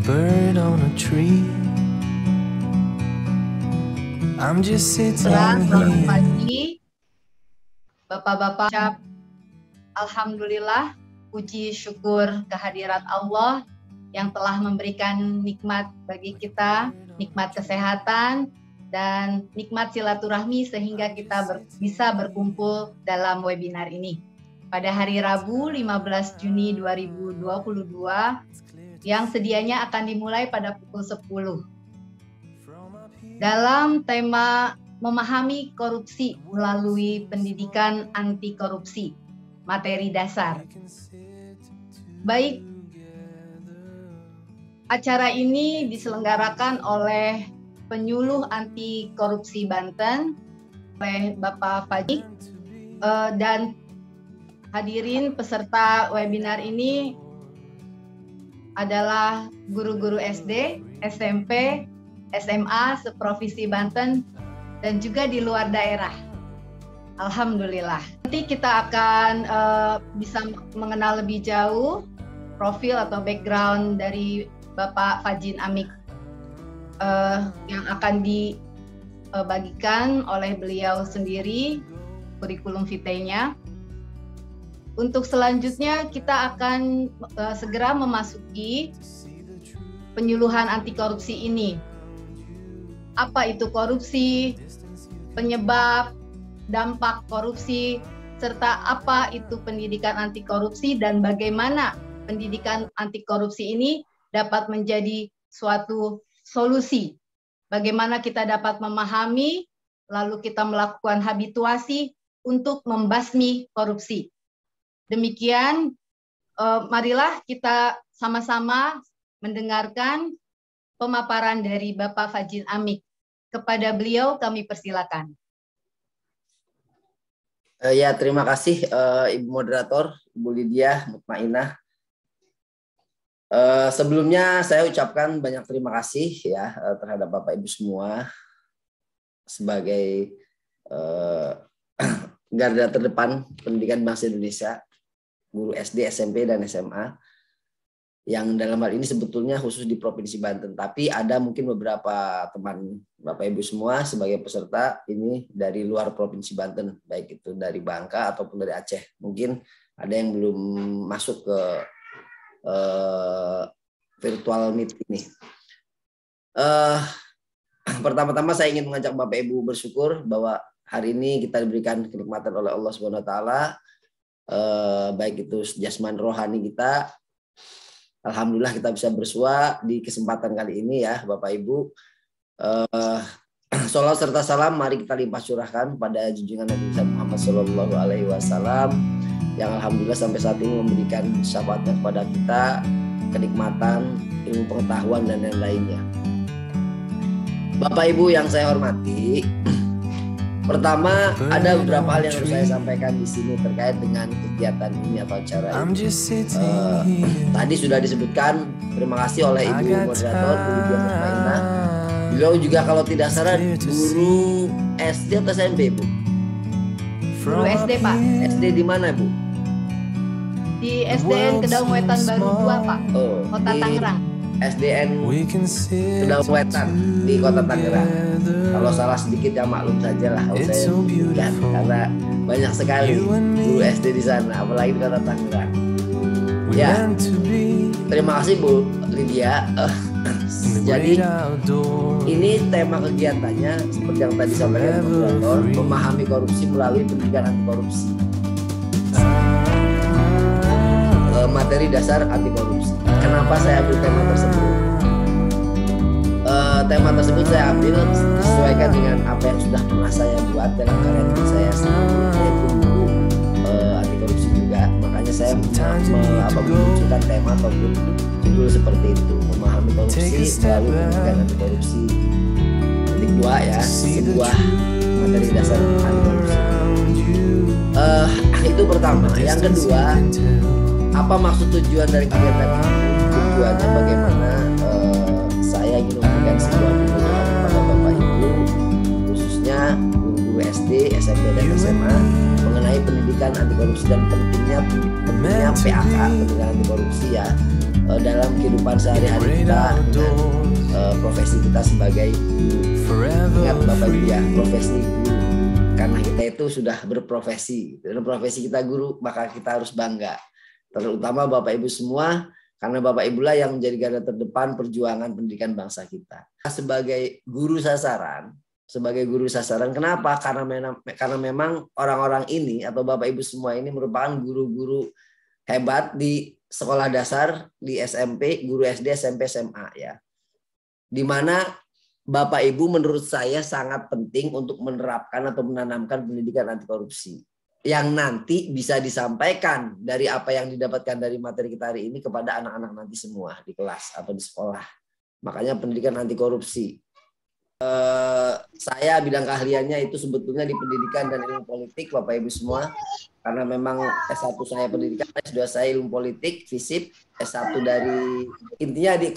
bird on a tree. I'm just sitting Selamat here. pagi, Bapak-bapak. Ucap Alhamdulillah, puji syukur kehadirat Allah yang telah memberikan nikmat bagi kita, nikmat kesehatan dan nikmat silaturahmi sehingga kita bisa berkumpul dalam webinar ini. Pada hari Rabu 15 Juni 2022 yang sedianya akan dimulai pada pukul 10. Dalam tema memahami korupsi melalui pendidikan anti korupsi, materi dasar. Baik, acara ini diselenggarakan oleh Penyuluh Anti Korupsi Banten oleh Bapak Fajik dan hadirin peserta webinar ini adalah guru-guru SD, SMP, SMA seprovinsi Banten dan juga di luar daerah. Alhamdulillah. Nanti kita akan bisa mengenal lebih jauh profil atau background dari Bapak Fajin Amik yang akan dibagikan oleh beliau sendiri kurikulum vitae-nya. Untuk selanjutnya kita akan segera memasuki penyuluhan anti korupsi ini. Apa itu korupsi, penyebab, dampak korupsi, serta apa itu pendidikan anti korupsi dan bagaimana pendidikan anti korupsi ini dapat menjadi suatu solusi. Bagaimana kita dapat memahami, lalu kita melakukan habituasi untuk membasmi korupsi. Demikian, marilah kita sama-sama mendengarkan pemaparan dari Bapak Fajin Amik. Kepada beliau kami persilakan. Ya, terima kasih Ibu Moderator, Ibu Lydia Mutmainah. Sebelumnya saya ucapkan banyak terima kasih ya terhadap Bapak Ibu semua sebagai garda terdepan pendidikan bangsa Indonesia, guru SD, SMP, dan SMA, yang dalam hal ini sebetulnya khusus di Provinsi Banten. Tapi ada mungkin beberapa teman Bapak Ibu semua sebagai peserta ini dari luar Provinsi Banten, baik itu dari Bangka ataupun dari Aceh. Mungkin ada yang belum masuk ke virtual meet ini. Pertama-tama saya ingin mengajak Bapak Ibu bersyukur bahwa hari ini kita diberikan kenikmatan oleh Allah Subhanahu wa taala, baik itu jasmani rohani kita. Alhamdulillah kita bisa bersua di kesempatan kali ini ya Bapak Ibu. Sholawat serta salam mari kita limpah curahkan pada junjungan Nabi Muhammad Sallallahu Alaihi Wasallam yang alhamdulillah sampai saat ini memberikan syafaatnya kepada kita, kenikmatan, ilmu pengetahuan dan lain-lainnya. Bapak Ibu yang saya hormati, pertama, ada beberapa hal yang harus saya sampaikan di sini terkait dengan kegiatan ini atau acara ini. Tadi sudah disebutkan, terima kasih oleh Ibu Moderator, Bu Lydia Mutmainah. Beliau juga kalau tidak salah guru SD atau SMP, Bu? Guru SD, Pak. SD di mana, Bu? Di SDN Kedaung Wetan Baru 2, Pak. Kota Tangerang. SDN Kedaung Wetan di Kota Tangerang. Kalau salah sedikit ya maklum saja lah kalau saya bukan, karena banyak sekali guru SD di sana, apalagi di Kota Tangerang. Ya, terima kasih Bu Lydia. Jadi ini tema kegiatannya seperti yang tadi sampaikan moderator, memahami korupsi melalui pendidikan anti korupsi. Materi dasar anti korupsi. Kenapa saya ambil tema tersebut? Tema tersebut saya ambil disesuaikan dengan apa yang sudah pernah saya buat dalam karya tulis saya sendiri, yaitu buku anti korupsi juga. Makanya saya memunculkan tema ataupun judul seperti itu, memahami korupsi melalui pendidikan anti korupsi. Titik 2 ya, sebuah materi dasar anti korupsi. Itu pertama. Yang kedua, apa maksud tujuan dari kegiatan ini? Tujuannya bagaimana saya ingin memberikan sebuah bimbingan kepada Bapak Ibu, khususnya guru-guru SD, SMP, dan SMA mengenai pendidikan anti korupsi dan pentingnya PAK, pendidikan anti korupsi ya, dalam kehidupan sehari-hari kita dengan profesi kita sebagai guru. Ingat Bapak Ibu ya, profesi guru. Karena kita itu sudah berprofesi. Dan profesi kita guru, maka kita harus bangga. Terutama Bapak Ibu semua, karena Bapak Ibu lah yang menjadi garda terdepan perjuangan pendidikan bangsa kita. Sebagai guru sasaran, kenapa? Karena memang orang-orang ini atau Bapak Ibu semua ini merupakan guru-guru hebat di sekolah dasar, di SMP, guru SD, SMP, SMA ya. Di mana Bapak Ibu menurut saya sangat penting untuk menerapkan atau menanamkan pendidikan anti korupsi yang nanti bisa disampaikan dari apa yang didapatkan dari materi kita hari ini kepada anak-anak nanti semua di kelas atau di sekolah. Makanya pendidikan anti korupsi. Saya bidang keahliannya itu sebetulnya di pendidikan dan ilmu politik, Bapak Ibu semua. Karena memang S1 saya pendidikan, S2 saya ilmu politik, FISIP, S1 dari intinya di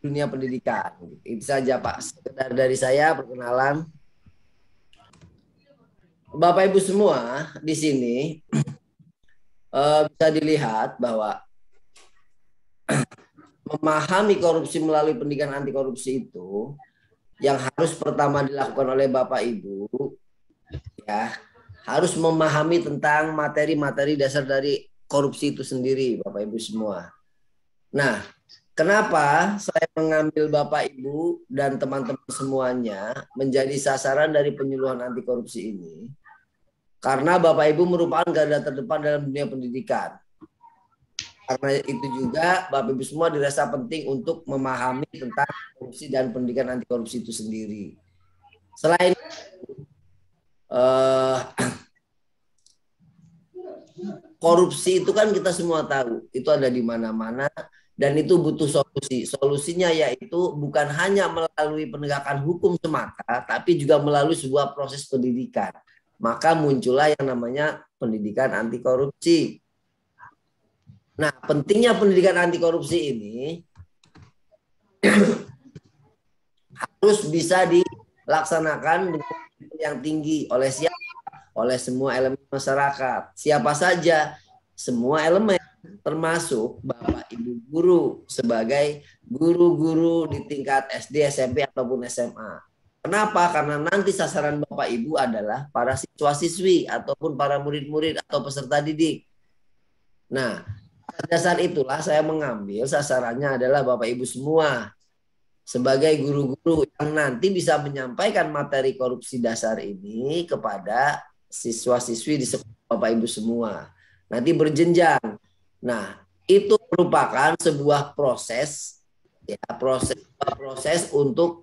dunia pendidikan. Itu saja Pak, sekedar dari saya perkenalan. Bapak Ibu semua di sini bisa dilihat bahwa memahami korupsi melalui pendidikan anti korupsi itu yang harus pertama dilakukan oleh Bapak Ibu ya, harus memahami tentang materi-materi dasar dari korupsi itu sendiri, Bapak Ibu semua. Nah, kenapa saya mengambil Bapak Ibu dan teman-teman semuanya menjadi sasaran dari penyuluhan anti korupsi ini? Karena Bapak Ibu merupakan garda terdepan dalam dunia pendidikan. Karena itu juga Bapak Ibu semua dirasa penting untuk memahami tentang korupsi dan pendidikan anti korupsi itu sendiri. Selain korupsi itu kan kita semua tahu, itu ada di mana-mana dan itu butuh solusi. Solusinya yaitu bukan hanya melalui penegakan hukum semata, tapi juga melalui sebuah proses pendidikan. Maka muncullah yang namanya pendidikan anti korupsi. Nah, pentingnya pendidikan anti korupsi ini harus bisa dilaksanakan dengan yang tinggi oleh siapa? Oleh semua elemen masyarakat. Siapa saja? Semua elemen, termasuk Bapak Ibu guru sebagai guru-guru di tingkat SD, SMP ataupun SMA. Kenapa? Karena nanti sasaran Bapak Ibu adalah para siswa-siswi ataupun para murid-murid atau peserta didik. Nah, pada dasar itulah saya mengambil sasarannya adalah Bapak Ibu semua sebagai guru-guru yang nanti bisa menyampaikan materi korupsi dasar ini kepada siswa-siswi di sekolah Bapak Ibu semua. Nanti berjenjang. Nah, itu merupakan sebuah proses ya, proses untuk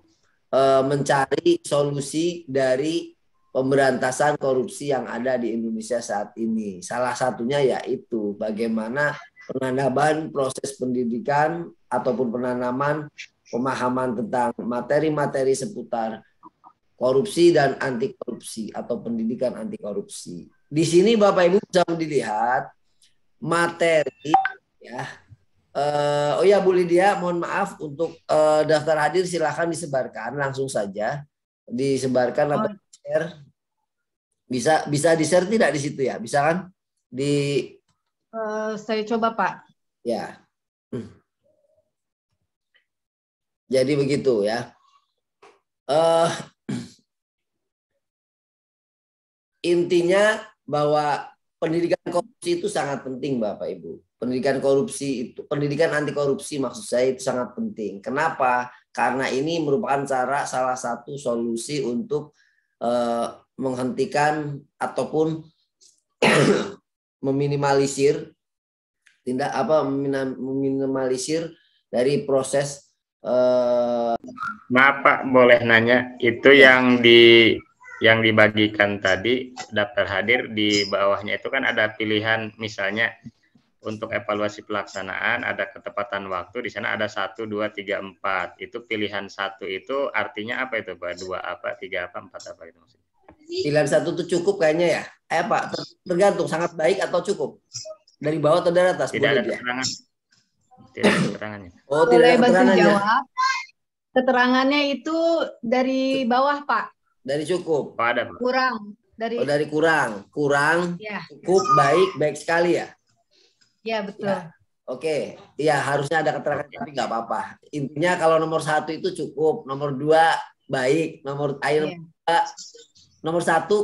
mencari solusi dari pemberantasan korupsi yang ada di Indonesia saat ini. Salah satunya yaitu bagaimana penanaman proses pendidikan ataupun penanaman pemahaman tentang materi-materi seputar korupsi dan anti korupsi atau pendidikan anti korupsi. Di sini Bapak Ibu bisa dilihat materi ya. Oh ya Bu Lydia, mohon maaf untuk daftar hadir silahkan disebarkan langsung saja, disebarkan atau share. Bisa di share tidak di situ ya? Bisa kan? Saya coba Pak. Ya. Jadi begitu ya. Intinya bahwa pendidikan korupsi itu sangat penting Bapak Ibu. Pendidikan anti korupsi maksud saya itu sangat penting. Kenapa? Karena ini merupakan salah satu solusi untuk menghentikan ataupun meminimalisir meminimalisir dari proses. Maaf Pak, boleh nanya, itu yang dibagikan tadi daftar hadir di bawahnya itu kan ada pilihan, misalnya untuk evaluasi pelaksanaan ada ketepatan waktu, di sana ada 1, 2, 3, 4. Itu pilihan 1 itu artinya apa itu Pak? 2 apa, 3 apa, 4 apa itu maksudnya? Pilihan 1 itu cukup kayaknya ya. Pak, tergantung sangat baik atau cukup. Dari bawah atau dari atas? Tidak ada keterangan. Tidak ada keterangannya. Oh, tidak ada keterangannya. Jawab. Keterangannya itu dari bawah Pak. Dari cukup. Oh, ada Pak. Kurang. Dari kurang. Kurang, ya. Cukup, baik sekali ya. Ya betul. Oke, iya harusnya ada keterangan tapi nggak apa-apa. Intinya kalau nomor 1 itu cukup, nomor 2 baik, nomor 1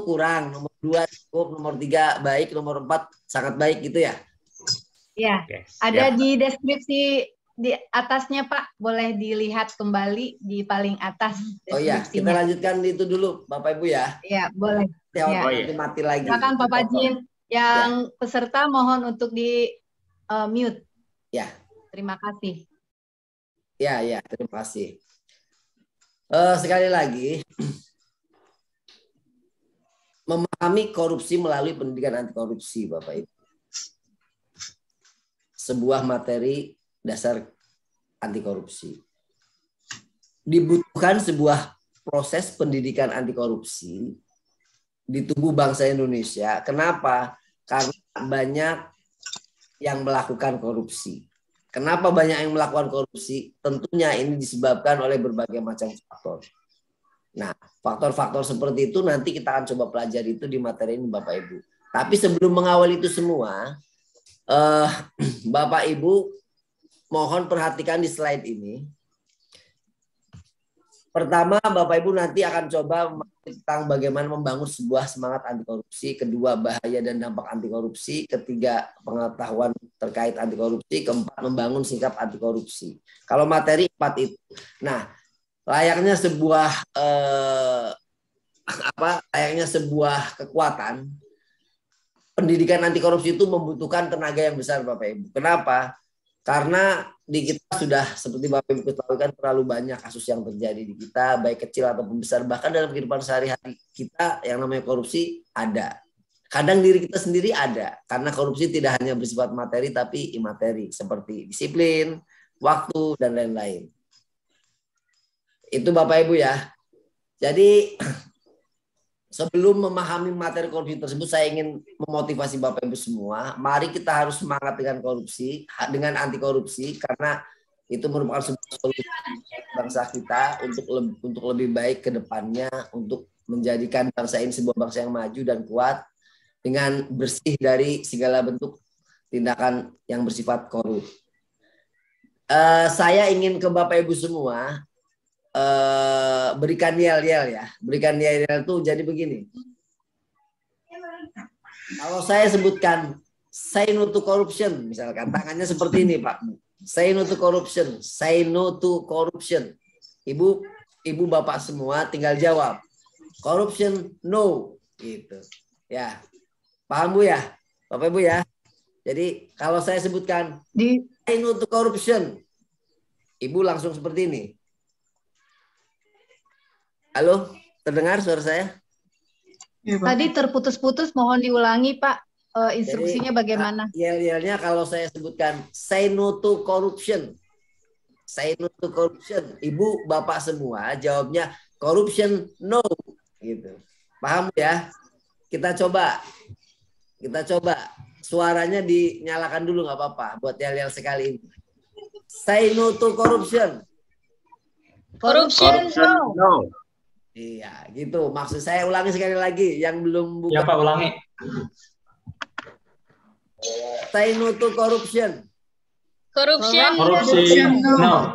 kurang, nomor 2 cukup, nomor 3 baik, nomor 4 sangat baik gitu ya? Iya, ada di deskripsi di atasnya Pak, boleh dilihat kembali di paling atas. Oh iya, kita lanjutkan itu dulu Bapak Ibu ya. Iya, boleh. Ya. Mati lagi. Silakan Pak Pajin, yang peserta mohon untuk di mute. Ya. Terima kasih. Ya, terima kasih. Sekali lagi, memahami korupsi melalui pendidikan anti korupsi, Bapak Ibu. Sebuah materi dasar anti korupsi. Dibutuhkan sebuah proses pendidikan anti korupsi di tubuh bangsa Indonesia. Kenapa? Karena banyak yang melakukan korupsi. Kenapa banyak yang melakukan korupsi? Tentunya ini disebabkan oleh berbagai macam faktor. Nah, faktor-faktor seperti itu nanti kita akan coba pelajari itu di materi ini Bapak Ibu. Tapi sebelum mengawal itu semua, Bapak Ibu mohon perhatikan di slide ini. Pertama, Bapak Ibu nanti akan coba tentang bagaimana membangun sebuah semangat anti korupsi, kedua bahaya dan dampak anti korupsi, ketiga pengetahuan terkait anti korupsi, keempat membangun sikap anti korupsi. Kalau materi 4 itu. Nah, layaknya sebuah kekuatan, pendidikan anti korupsi itu membutuhkan tenaga yang besar Bapak Ibu. Kenapa? Karena di kita sudah seperti Bapak Ibu ketahui kan terlalu banyak kasus yang terjadi di kita, baik kecil ataupun besar, bahkan dalam kehidupan sehari-hari kita yang namanya korupsi ada. Kadang diri kita sendiri ada, karena korupsi tidak hanya bersifat materi tapi imateri, seperti disiplin, waktu, dan lain-lain. Itu Bapak Ibu ya. Jadi sebelum memahami materi korupsi tersebut, saya ingin memotivasi Bapak Ibu semua. Mari kita harus semangat dengan korupsi, dengan anti korupsi, karena itu merupakan sebuah solusi bangsa kita untuk lebih baik ke depannya, untuk menjadikan bangsa ini sebuah bangsa yang maju dan kuat dengan bersih dari segala bentuk tindakan yang bersifat korup. Saya ingin ke Bapak Ibu semua berikan yel-yel ya. Berikan yel-yel itu jadi begini. Kalau saya sebutkan say no to corruption, misalkan tangannya seperti ini Pak. Say no to corruption, say no to corruption. Ibu bapak semua tinggal jawab. Corruption no gitu. Ya. Paham Bu ya? Bapak Ibu ya. Jadi kalau saya sebutkan say no to corruption, Ibu langsung seperti ini. Halo, terdengar suara saya? Tadi terputus-putus, mohon diulangi Pak, instruksinya bagaimana? Yel-yelnya kalau saya sebutkan say no to corruption. Say no to corruption. Ibu, bapak semua jawabnya corruption no gitu. Paham ya? Kita coba. Suaranya dinyalakan dulu nggak apa-apa buat yel-yel sekali ini. Say no to corruption. Corruption no. Iya, gitu. Maksud saya ulangi sekali lagi yang belum buka. Ya Pak, ulangi. Say no to corruption. Corruption no.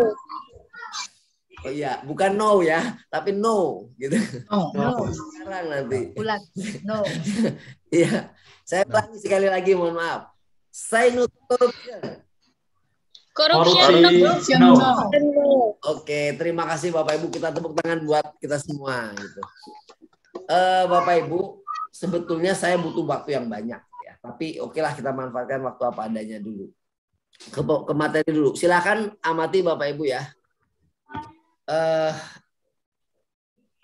Oh iya, bukan no ya, tapi no gitu. No. Sekarang nanti. Ulang. No. Iya. Saya ulangi sekali lagi, mohon maaf. Say no to corruption. Corruption no. Oke, terima kasih Bapak Ibu. Kita tepuk tangan buat kita semua gitu. Bapak Ibu, sebetulnya saya butuh waktu yang banyak ya. Tapi okelah kita manfaatkan waktu apa adanya dulu. Ke materi dulu. Silakan amati Bapak Ibu ya.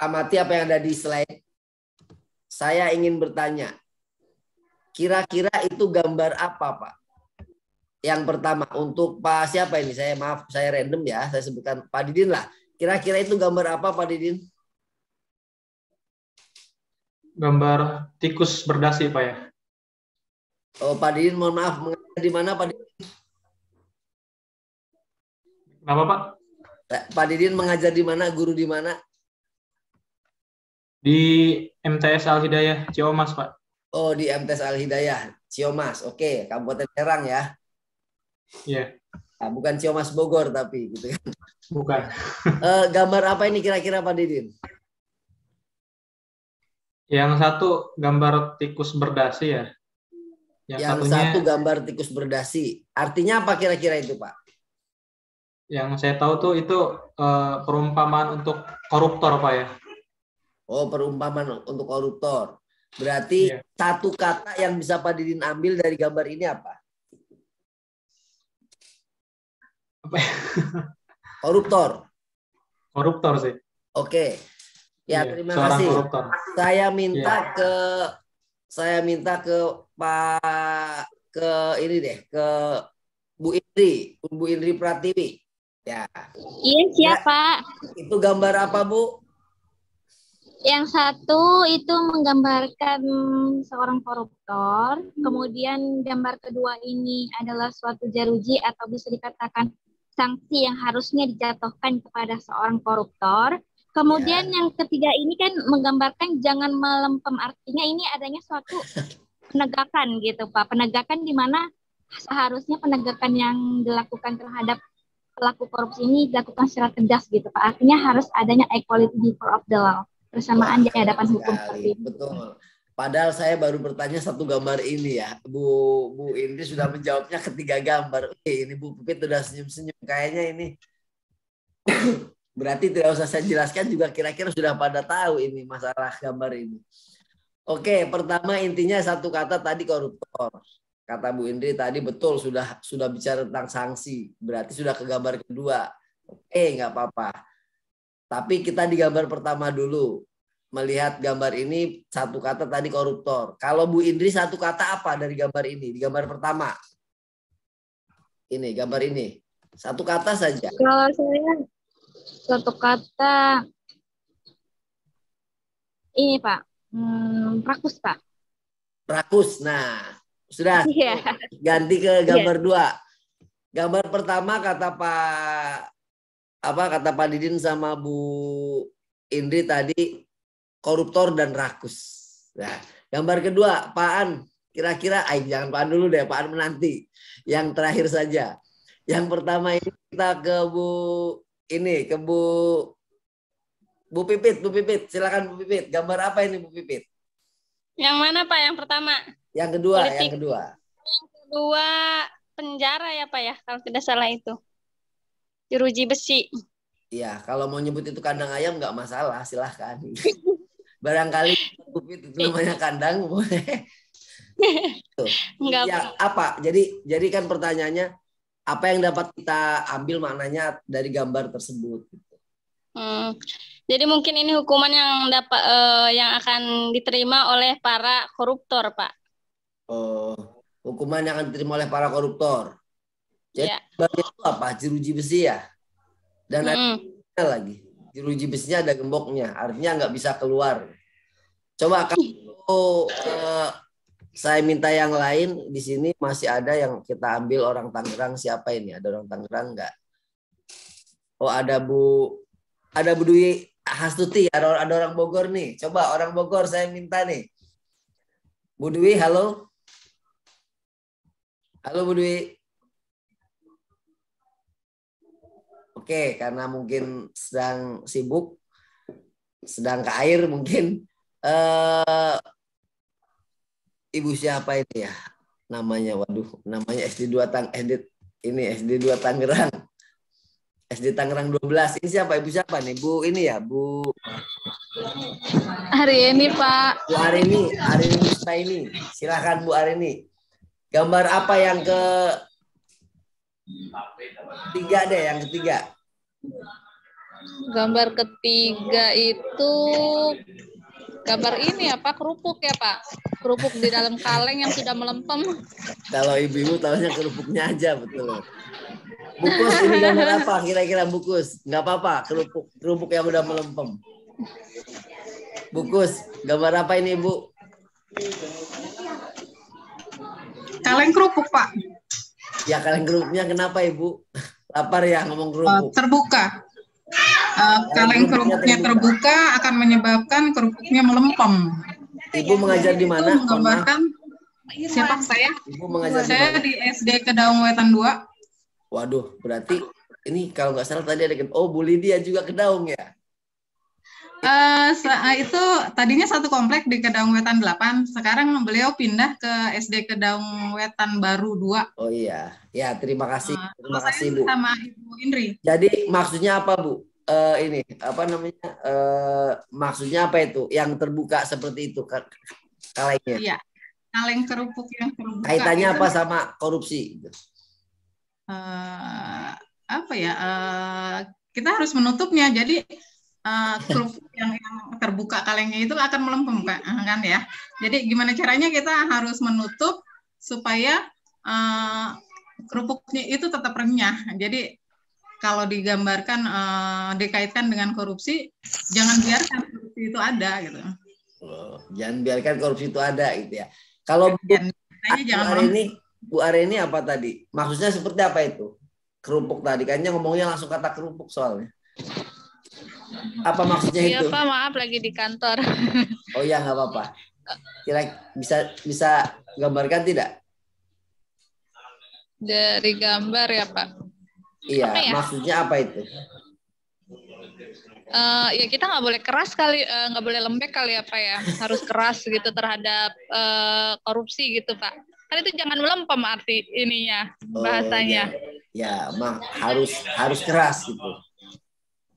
Amati apa yang ada di slide. Saya ingin bertanya. Kira-kira itu gambar apa, Pak? Yang pertama untuk Pak siapa ini? Saya random ya. Saya sebutkan Pak Didin lah. Kira-kira itu gambar apa Pak Didin? Gambar tikus berdasi Pak ya. Oh Pak Didin, mohon maaf. Mengajar di mana Pak Didin? Kenapa Pak? Pak Didin mengajar di mana? Guru di mana? Di MTS Al Hidayah Ciamas Pak. Oh di MTS Al Hidayah Ciamas. Oke, Kabupaten Serang ya. Iya. Nah, bukan Ciamas Bogor tapi gitu kan. Bukan. Gambar apa ini kira-kira Pak Didin? Yang satu gambar tikus berdasi ya. Yang satu gambar tikus berdasi. Artinya apa kira-kira itu, Pak? Yang saya tahu tuh itu perumpamaan untuk koruptor, Pak ya. Oh, perumpamaan untuk koruptor. Berarti satu kata yang bisa Pak Didin ambil dari gambar ini apa? Apa ya? Koruptor. Koruptor sih. Oke. Ya, terima kasih. Koruptor. Saya minta ke Pak ini deh, ke Bu Indri Pratiwi. Ya. Iya, siapa? Itu gambar apa, Bu? Yang satu itu menggambarkan seorang koruptor, kemudian gambar kedua ini adalah suatu jeruji atau bisa dikatakan sanksi yang harusnya dijatuhkan kepada seorang koruptor. Kemudian yang ketiga ini kan menggambarkan jangan melempem, artinya ini adanya suatu penegakan gitu Pak, penegakan di mana seharusnya penegakan yang dilakukan terhadap pelaku korupsi ini dilakukan secara tegas gitu Pak, artinya harus adanya equality before of the law, persamaan di hadapan hukum. Betul. Padahal saya baru bertanya satu gambar ini ya, Bu Indri sudah menjawabnya ketiga gambar. Ini Bu Pipit sudah senyum-senyum kayaknya ini. Berarti tidak usah saya jelaskan juga kira-kira sudah pada tahu ini masalah gambar ini. Oke, pertama intinya satu kata tadi koruptor. Kata Bu Indri tadi betul sudah bicara tentang sanksi. Berarti sudah ke gambar kedua. Oke, nggak apa-apa. Tapi kita di gambar pertama dulu. Melihat gambar ini satu kata tadi koruptor. Kalau Bu Indri satu kata apa dari gambar ini? Di gambar pertama. Ini gambar ini. Satu kata saja. Kalau saya satu kata ini Pak, rakus Pak. Rakus. Nah, sudah. Ganti ke gambar dua. Gambar pertama kata Pak Didin sama Bu Indri tadi koruptor dan rakus. Nah, gambar kedua Pak An, kira-kira jangan Pak An dulu deh, Pak An menanti. Yang terakhir saja. Yang pertama ini kita ke Bu Pipit, silakan Bu Pipit. Gambar apa ini Bu Pipit? Yang mana Pak? Yang pertama? Yang kedua, politik. Yang kedua penjara ya Pak ya, kalau tidak salah itu. Jeruji besi. Iya, kalau mau nyebut itu kandang ayam nggak masalah, silahkan. Barangkali Bu Pipit itu namanya kandang, boleh. Enggak. Ya, apa? Jadi kan pertanyaannya apa yang dapat kita ambil maknanya dari gambar tersebut? Jadi mungkin ini hukuman yang yang akan diterima oleh para koruptor, Pak. Oh, hukuman yang akan diterima oleh para koruptor. Jadi bagian itu apa? Jeruji besi ya? Dan ada lagi. Jeruji besinya ada gemboknya, artinya nggak bisa keluar. Coba kalau saya minta yang lain di sini masih ada yang kita ambil orang Tangerang, siapa ini? Ada orang Tangerang nggak? Oh ada Bu Dwi Hastuti, ada orang Bogor nih. Coba orang Bogor saya minta nih. Bu Dwi, halo. Halo Bu Dwi. Oke, karena mungkin sedang sibuk, sedang ke air mungkin. Ibu siapa ini ya? Namanya, waduh, namanya SD 2 Tangerang. SD Tangerang 12. Ini siapa? Ibu siapa nih? Bu ini ya, Bu Arini, Pak. Bu Arini Mustaini. Silakan Bu Arini. Gambar apa yang ketiga deh, yang ketiga. Gambar ketiga itu gambar ini ya Pak, kerupuk ya Pak. Kerupuk di dalam kaleng yang sudah melempem. Kalau ibu-ibu tahunya kerupuknya aja, betul. Bukus, ini gambar apa kira-kira Bukus? Nggak apa-apa, kerupuk yang udah melempem. Bukus, gambar apa ini Bu? Kaleng kerupuk Pak. Ya kaleng kerupuknya kenapa Ibu? Lapar ya ngomong kerupuk. Terbuka. Kaleng kerupuknya terbuka akan menyebabkan kerupuknya melempem. Ibu mengajar di mana? Menggambarkan siapa saya? Ibu mengajar saya di SD Kedaung Wetan 2. Waduh, berarti ini kalau nggak salah tadi ada Bu Lydia juga Kedaung ya? Itu tadinya satu komplek di Kedaung Wetan 8, sekarang beliau pindah ke SD Kedaung Wetan Baru 2. Oh iya, ya terima kasih, terima kasih Bu. Sama Ibu Indri. Jadi maksudnya apa Bu? Ini apa namanya? Maksudnya apa itu? Yang terbuka seperti itu kalengnya? Iya, kaleng kerupuk yang terbuka. Kaitannya itu, apa sama korupsi? Apa ya? Kita harus menutupnya. Jadi kerupuk yang terbuka kalengnya itu akan melempem kan ya. Jadi gimana caranya kita harus menutup supaya kerupuknya itu tetap renyah. Jadi kalau digambarkan dikaitkan dengan korupsi, jangan biarkan korupsi itu ada gitu. Jangan biarkan korupsi itu ada gitu ya. Kalau Bu Areni apa tadi? Maksudnya seperti apa itu? Kerupuk tadi kayaknya ngomongnya langsung kata kerupuk soalnya. Apa maksudnya itu? Iya Pak, maaf lagi di kantor. Oh ya nggak apa-apa. Kira bisa gambarkan tidak? Dari gambar ya Pak. Iya, maksudnya apa itu? Ya kita nggak boleh keras kali, nggak boleh lembek kali ya Pak ya. Harus keras gitu terhadap korupsi gitu Pak. Kan itu jangan melempem arti ininya, bahasanya. Ya, harus keras gitu.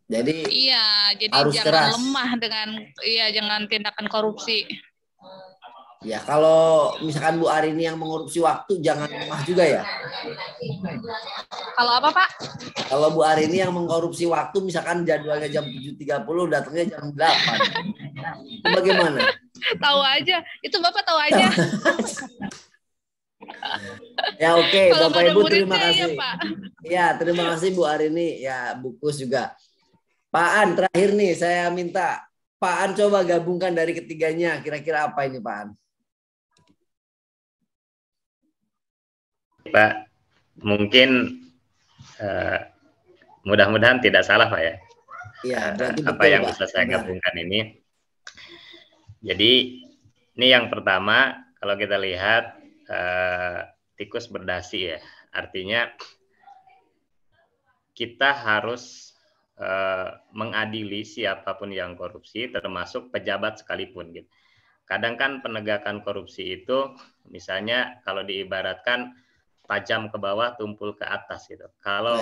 Jadi iya, jadi harus jangan keras. lemah dengan jangan tindakan korupsi. Ya, kalau misalkan Bu Arini yang mengkorupsi waktu jangan lemah juga ya. Kalau apa Pak? Kalau Bu Arini yang mengkorupsi waktu misalkan jadwalnya jam 7.30 datangnya jam 8. Itu bagaimana? Tahu aja, itu Bapak tahu aja. Ya oke, Bapak Ibu terima kasih. Ya, terima kasih Bu Arini, ya Bu Kus juga. Pak An terakhir nih saya minta Pak An coba gabungkan dari ketiganya, kira-kira apa ini Pak An? Pak, mungkin mudah-mudahan tidak salah Pak ya. Iya, apa yang bisa saya gabungkan ini. Jadi ini yang pertama kalau kita lihat tikus berdasi ya, artinya kita harus mengadili siapapun yang korupsi, termasuk pejabat sekalipun gitu. Kadang kan penegakan korupsi itu misalnya kalau diibaratkan tajam ke bawah, tumpul ke atas gitu. Kalau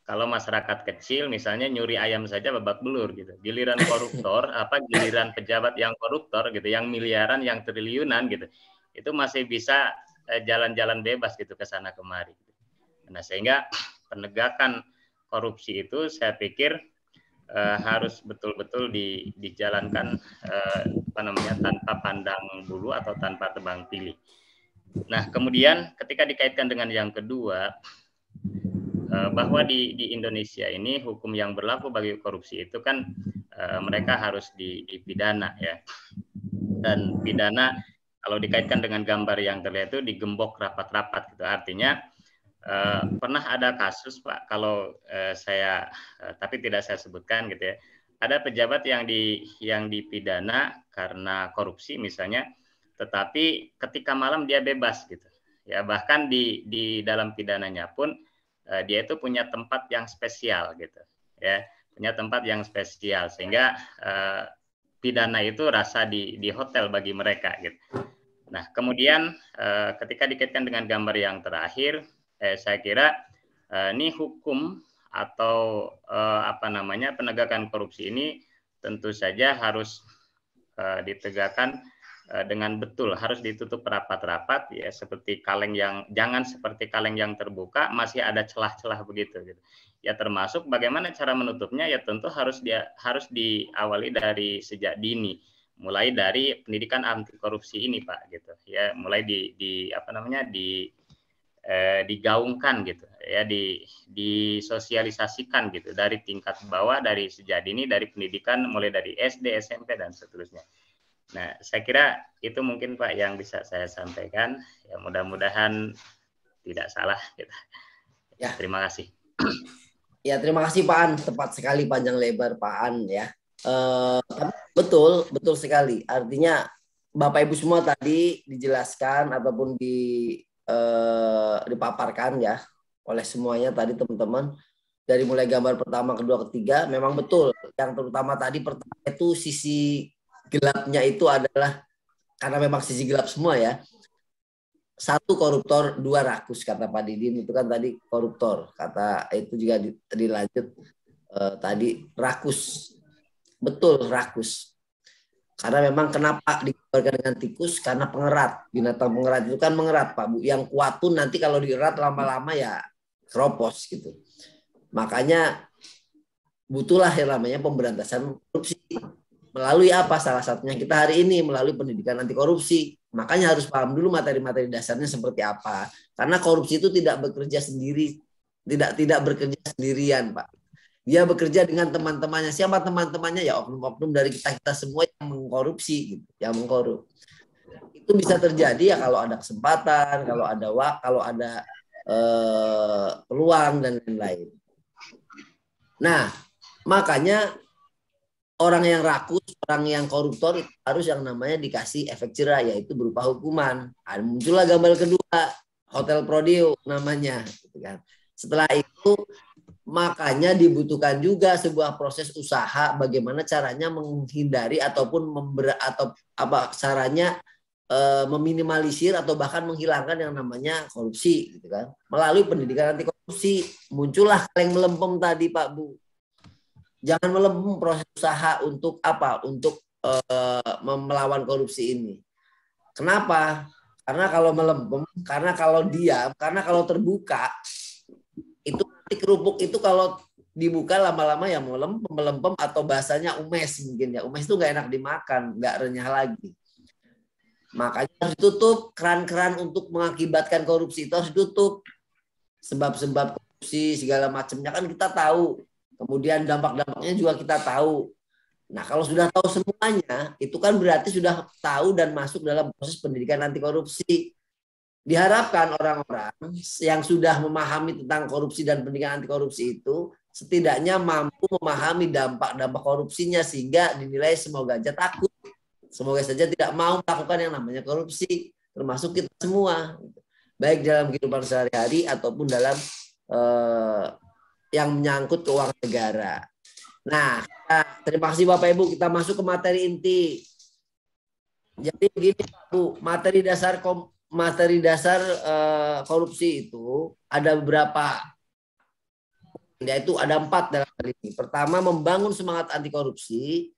kalau masyarakat kecil misalnya nyuri ayam saja babak belur gitu. Giliran koruptor, giliran pejabat yang koruptor gitu, yang miliaran, yang triliunan gitu, itu masih bisa jalan-jalan bebas gitu ke sana kemari. Nah sehingga penegakan korupsi itu saya pikir harus betul-betul dijalankan tanpa pandang bulu atau tanpa tebang pilih. Nah kemudian ketika dikaitkan dengan yang kedua, bahwa di Indonesia ini hukum yang berlaku bagi korupsi itu kan mereka harus dipidana ya, dan pidana kalau dikaitkan dengan gambar yang terlihat itu digembok rapat-rapat gitu. Artinya pernah ada kasus Pak, kalau saya tapi tidak saya sebutkan gitu ya, ada pejabat yang dipidana karena korupsi misalnya, tetapi ketika malam dia bebas gitu ya, bahkan di dalam pidananya pun dia itu punya tempat yang spesial gitu ya, punya tempat yang spesial sehingga pidana itu rasa di hotel bagi mereka gitu. Nah kemudian ketika dikaitkan dengan gambar yang terakhir, saya kira ini hukum atau penegakan korupsi ini tentu saja harus ditegakkan dengan betul, harus ditutup rapat-rapat ya, seperti kaleng yang jangan seperti kaleng yang terbuka masih ada celah-celah begitu gitu. Ya termasuk bagaimana cara menutupnya ya tentu harus diawali dari sejak dini, mulai dari pendidikan anti korupsi ini Pak gitu ya, mulai digaungkan gitu ya, disosialisasikan gitu dari tingkat bawah, dari sejak dini, dari pendidikan mulai dari SD, SMP dan seterusnya. Nah, saya kira itu mungkin Pak yang bisa saya sampaikan. Ya mudah-mudahan tidak salah gitu. Ya. Terima kasih. Ya, terima kasih Pak An, tepat sekali panjang lebar Pak An ya. Betul sekali. Artinya Bapak Ibu semua tadi dijelaskan ataupun dipaparkan ya oleh semuanya tadi teman-teman, dari mulai gambar pertama, kedua, ketiga, memang betul. Yang terutama tadi pertama itu sisi gelapnya itu adalah karena memang sisi gelap semua ya. 1 koruptor, 2 rakus kata Pak Didin, itu kan tadi koruptor, kata itu juga dilanjut tadi rakus, betul rakus. Karena memang kenapa digambarkan dengan tikus, karena pengerat, binatang pengerat itu kan mengerat Pak Bu. Yang kuat pun nanti kalau dierat lama-lama ya keropos gitu. Makanya butuhlah yang namanya pemberantasan korupsi. Melalui apa? Salah satunya kita hari ini melalui pendidikan anti korupsi. Makanya harus paham dulu materi-materi dasarnya seperti apa. Karena korupsi itu tidak bekerja sendiri, tidak bekerja sendirian, Pak. Dia bekerja dengan teman-temannya. Siapa teman-temannya? Ya oknum-oknum dari kita semua yang mengkorupsi, gitu, yang mengkorup. Itu bisa terjadi ya kalau ada kesempatan, kalau ada peluang dan lain-lain. Nah, makanya orang yang rakus, orang yang koruptor itu harus yang namanya dikasih efek jerah, yaitu berupa hukuman. Muncullah gambar kedua, Hotel Prodeo namanya. Gitu kan. Setelah itu, makanya dibutuhkan juga sebuah proses usaha bagaimana caranya menghindari ataupun caranya meminimalisir atau bahkan menghilangkan yang namanya korupsi, gitu kan. Melalui pendidikan anti korupsi muncullah kaleng melempem tadi Pak Bu. Jangan melempem proses usaha untuk apa? Untuk melawan korupsi ini. Kenapa? Karena kalau melempem, karena kalau diam, karena kalau terbuka itu nanti kerupuk itu kalau dibuka lama-lama ya melempem atau bahasanya umes mungkin ya. Umes itu nggak enak dimakan, nggak renyah lagi. Makanya harus ditutup, keran-keran untuk mengakibatkan korupsi itu harus ditutup. Sebab-sebab korupsi segala macamnya kan kita tahu. Kemudian dampak-dampaknya juga kita tahu. Nah kalau sudah tahu semuanya, itu kan berarti sudah tahu dan masuk dalam proses pendidikan anti korupsi. Diharapkan orang-orang yang sudah memahami tentang korupsi dan pendidikan anti korupsi itu setidaknya mampu memahami dampak-dampak korupsinya sehingga dinilai semoga aja takut. Semoga saja tidak mau melakukan yang namanya korupsi, termasuk kita semua, baik dalam kehidupan sehari-hari ataupun dalam yang menyangkut keuangan negara. Nah, terima kasih Bapak Ibu, kita masuk ke materi inti. Jadi begini Pak Bu, materi dasar korupsi itu ada beberapa, yaitu ada 4 dalam hal ini. Pertama, membangun semangat anti korupsi.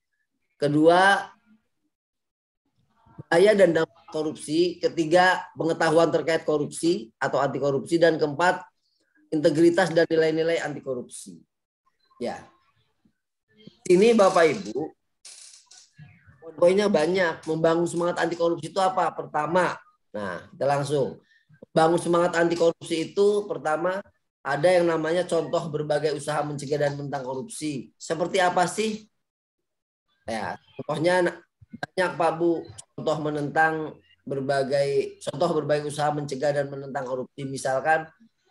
Kedua, bahaya dan dampak korupsi. Ketiga, pengetahuan terkait korupsi atau anti korupsi. Dan keempat, integritas dan nilai-nilai anti korupsi. Ya, ini Bapak Ibu, poinnya banyak. Membangun semangat anti korupsi itu apa? Pertama, nah kita langsung. Membangun semangat anti korupsi itu pertama ada yang namanya contoh berbagai usaha mencegah dan menentang korupsi. Seperti apa sih? Ya, contohnya banyak Pak Bu, contoh berbagai usaha mencegah dan menentang korupsi. Misalkan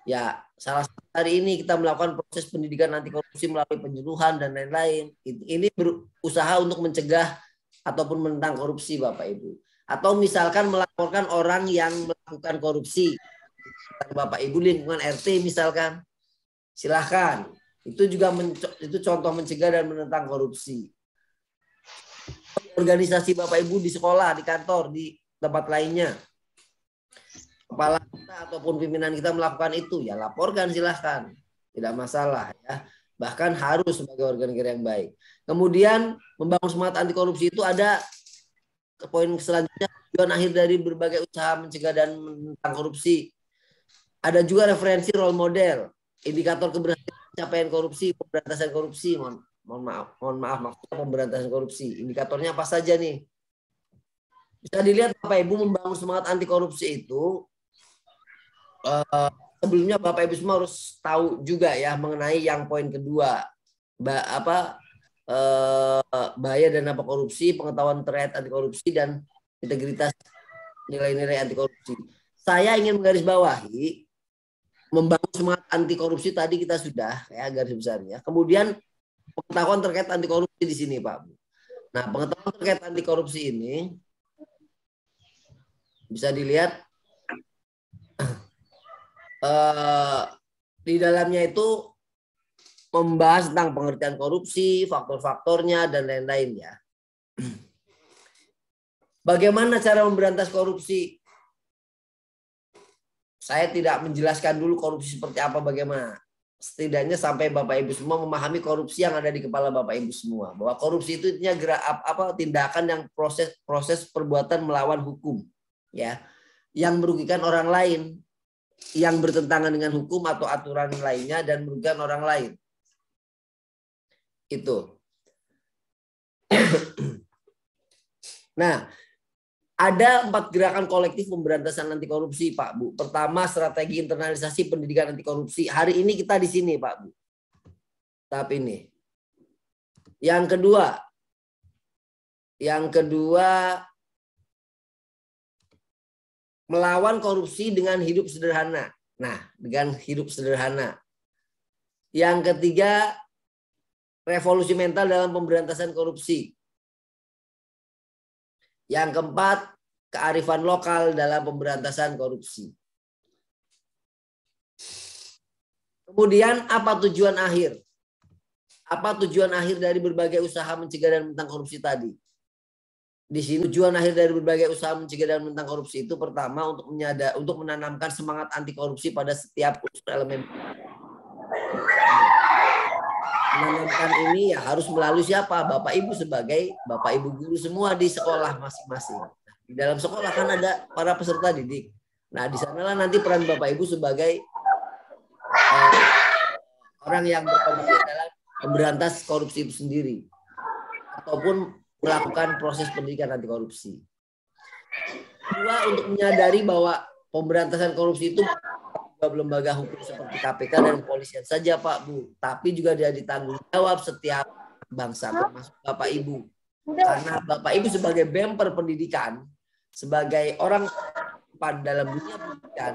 ya salah satu hari ini kita melakukan proses pendidikan anti korupsi melalui penyuluhan dan lain-lain. Ini berusaha untuk mencegah ataupun menentang korupsi Bapak Ibu. Atau misalkan melaporkan orang yang melakukan korupsi. Bapak Ibu lingkungan RT misalkan. Silahkan. Itu juga itu contoh mencegah dan menentang korupsi. Organisasi Bapak Ibu di sekolah, di kantor, di tempat lainnya. Kepala kita ataupun pimpinan kita melakukan itu, ya laporkan silahkan. Tidak masalah ya. Bahkan harus sebagai warga negara yang baik. Kemudian membangun semangat anti korupsi itu ada poin selanjutnya, tujuan akhir dari berbagai usaha mencegah dan menentang korupsi. Ada juga referensi role model, indikator keberhasilan capaian korupsi, pemberantasan korupsi. Mohon maaf maksudnya pemberantasan korupsi. Indikatornya apa saja nih? Bisa dilihat Bapak Ibu membangun semangat anti korupsi itu. Sebelumnya Bapak Ibu semua harus tahu juga ya mengenai yang poin kedua. Bahaya dan dampak korupsi, pengetahuan terkait anti korupsi dan integritas nilai-nilai anti korupsi. Saya ingin menggarisbawahi membangun semangat anti korupsi tadi kita sudah ya garis besarnya. Kemudian pengetahuan terkait anti korupsi di sini Pak. Nah, pengetahuan terkait anti korupsi ini bisa dilihat Di dalamnya itu membahas tentang pengertian korupsi, faktor-faktornya, dan lain-lain ya. Bagaimana cara memberantas korupsi? Saya tidak menjelaskan dulu korupsi seperti apa, bagaimana. Setidaknya sampai Bapak Ibu semua memahami korupsi yang ada di kepala Bapak Ibu semua. Bahwa korupsi itu tindakan yang proses perbuatan melawan hukum, ya, yang merugikan orang lain, yang bertentangan dengan hukum atau aturan lainnya dan merugikan orang lain. Itu. Nah, ada 4 gerakan kolektif pemberantasan anti korupsi, Pak Bu. Pertama, strategi internalisasi pendidikan anti korupsi. Hari ini kita di sini, Pak Bu. Tahap ini. Yang kedua, melawan korupsi dengan hidup sederhana. Nah, dengan hidup sederhana. Yang ketiga, revolusi mental dalam pemberantasan korupsi. Yang keempat, kearifan lokal dalam pemberantasan korupsi. Kemudian, apa tujuan akhir? Apa tujuan akhir dari berbagai usaha mencegah dan menentang korupsi tadi? Di sini tujuan akhir dari berbagai usaha mencegah dan menentang korupsi itu pertama untuk menanamkan semangat anti korupsi pada setiap unsur elemen. Menanamkan ini ya harus melalui siapa? Bapak Ibu sebagai Bapak Ibu guru semua di sekolah masing-masing. Di dalam sekolah kan ada para peserta didik. Nah, di sanalah nanti peran Bapak Ibu sebagai orang yang berkomitmen dalam memberantas korupsi itu sendiri ataupun melakukan proses pendidikan anti korupsi. Kedua, untuk menyadari bahwa pemberantasan korupsi itu lembaga hukum seperti KPK dan kepolisian saja, Pak Bu, tapi juga jadi tanggung jawab setiap bangsa, termasuk Bapak Ibu. Karena Bapak Ibu sebagai bemper pendidikan, sebagai orang dalam dunia pendidikan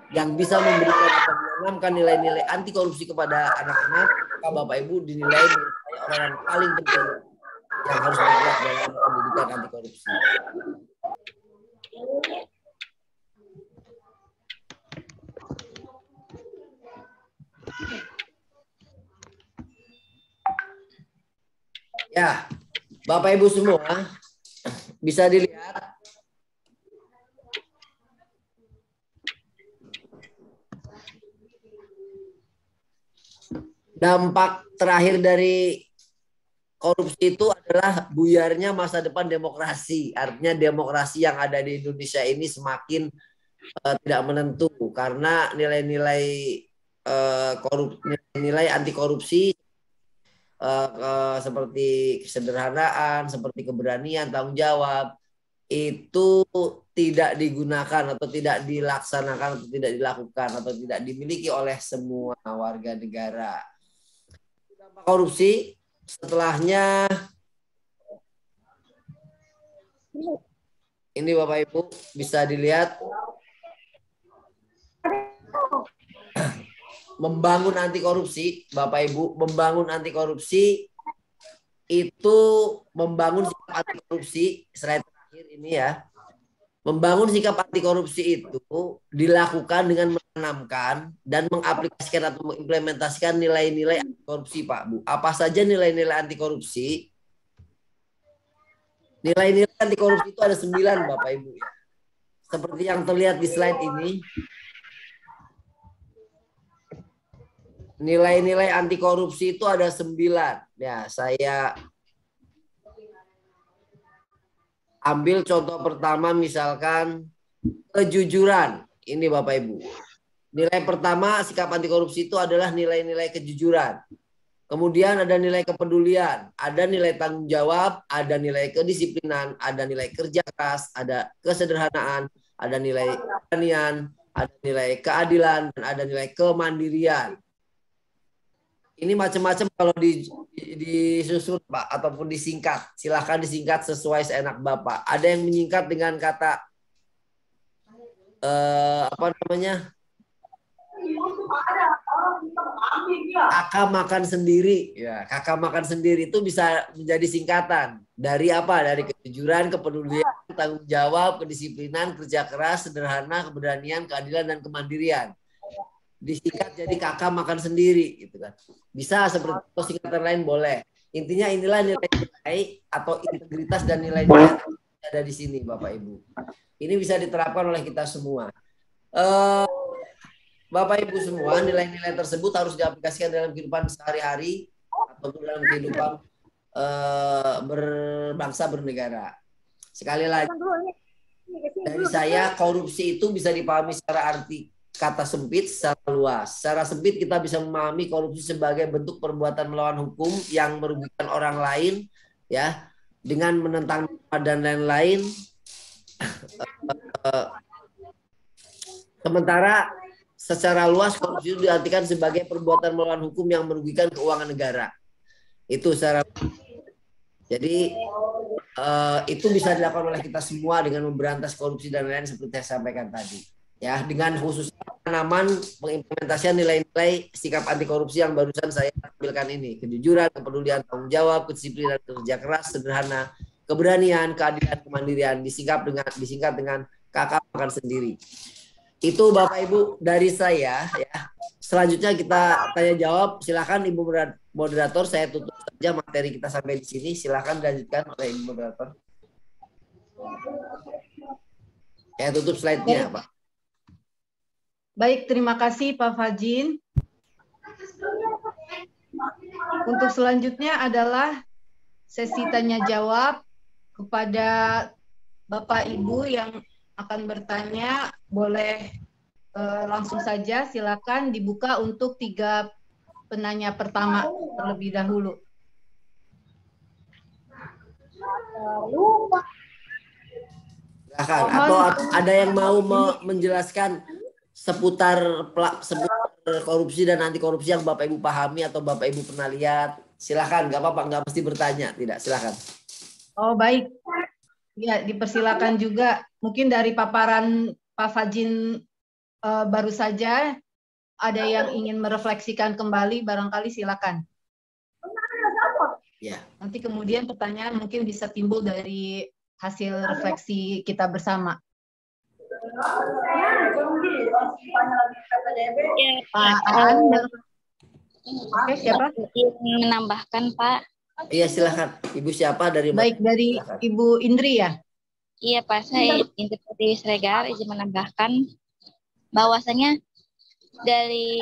yang bisa memberikan atau menanamkan nilai-nilai anti korupsi kepada anak-anak, maka Bapak Ibu dinilai orang yang paling penting yang harus bergerak dalam pendidikan anti korupsi. Ya, Bapak Ibu semua bisa dilihat dampak terakhir dari korupsi itu adalah buyarnya masa depan demokrasi. Artinya demokrasi yang ada di Indonesia ini semakin tidak menentu karena nilai-nilai nilai anti korupsi seperti kesederhanaan, seperti keberanian, tanggung jawab itu tidak digunakan atau tidak dilaksanakan atau tidak dilakukan atau tidak dimiliki oleh semua warga negara. Dampak korupsi setelahnya ini Bapak Ibu bisa dilihat membangun anti korupsi, Bapak Ibu, membangun anti korupsi itu membangun sikap anti korupsi, slide terakhir ini ya. Membangun sikap anti korupsi itu dilakukan dengan menanamkan dan mengaplikasikan atau mengimplementasikan nilai-nilai anti korupsi, Pak Bu. Apa saja nilai-nilai anti korupsi? Nilai-nilai anti korupsi itu ada 9, Bapak Ibu ya. Seperti yang terlihat di slide ini. Nilai-nilai anti korupsi itu ada 9. Ya, saya ambil contoh pertama misalkan kejujuran. Ini Bapak Ibu. Nilai pertama sikap anti korupsi itu adalah nilai-nilai kejujuran. Kemudian ada nilai kepedulian, ada nilai tanggung jawab, ada nilai kedisiplinan, ada nilai kerja keras, ada kesederhanaan, ada nilai keberanian, ada nilai keadilan, dan ada nilai kemandirian. Ini macam-macam kalau disusun Pak ataupun disingkat. Silahkan disingkat sesuai seenak Bapak. Ada yang menyingkat dengan kata apa namanya? Kakak makan sendiri. Ya, kakak makan sendiri itu bisa menjadi singkatan dari apa? Dari kejujuran, kepedulian, tanggung jawab, kedisiplinan, kerja keras, sederhana, keberanian, keadilan, dan kemandirian. disingkat jadi kakak makan sendiri gitu kan. Bisa seperti itu, singkatan lain boleh. Intinya inilah nilai-nilai atau integritas dan nilai-nilai yang ada di sini Bapak Ibu. Ini bisa diterapkan oleh kita semua. Bapak Ibu semua, nilai-nilai tersebut harus diaplikasikan dalam kehidupan sehari-hari atau dalam kehidupan berbangsa bernegara. Sekali lagi, dari saya korupsi itu bisa dipahami secara arti kata sempit secara luas. Secara sempit kita bisa memahami korupsi sebagai bentuk perbuatan melawan hukum yang merugikan orang lain, ya, dengan menentang dan lain-lain. Sementara secara luas korupsi itu diartikan sebagai perbuatan melawan hukum yang merugikan keuangan negara. Itu secara. Jadi itu bisa dilakukan oleh kita semua dengan memberantas korupsi dan lain-lain seperti saya sampaikan tadi. Ya, dengan khusus penanaman pengimplementasian nilai-nilai sikap anti korupsi yang barusan saya tampilkan ini: kejujuran, kepedulian, tanggung jawab, kedisiplinan, kerja keras, sederhana, keberanian, keadilan, kemandirian, disingkat dengan kakak makan sendiri. Itu Bapak Ibu dari saya, ya. Selanjutnya kita tanya jawab. Silakan Ibu moderator, saya tutup saja materi kita sampai di sini. Silakan dilanjutkan oleh Ibu moderator. Saya tutup slide-nya, Pak. Baik, terima kasih Pak Fajin. Untuk selanjutnya adalah sesi tanya jawab kepada Bapak Ibu yang akan bertanya. Boleh langsung saja, silakan dibuka untuk 3 penanya pertama terlebih dahulu. Silakan. Atau ada yang mau menjelaskan seputar korupsi dan anti korupsi yang Bapak Ibu pahami atau Bapak Ibu pernah lihat? Silakan, nggak apa-apa, nggak mesti bertanya, tidak, silakan. Oh baik, ya dipersilakan juga. Mungkin dari paparan Pak Fajin baru saja ada yang ingin merefleksikan kembali, barangkali silakan. Ya. Nanti kemudian pertanyaan mungkin bisa timbul dari hasil refleksi kita bersama. Pak Aan, oke, siapa? Menambahkan Pak. Iya silakan. Ibu siapa dari? Baik, dari silakan. Ibu Indri ya. Iya Pak, saya Indri Putri Sregar, izin menambahkan bahwasanya dari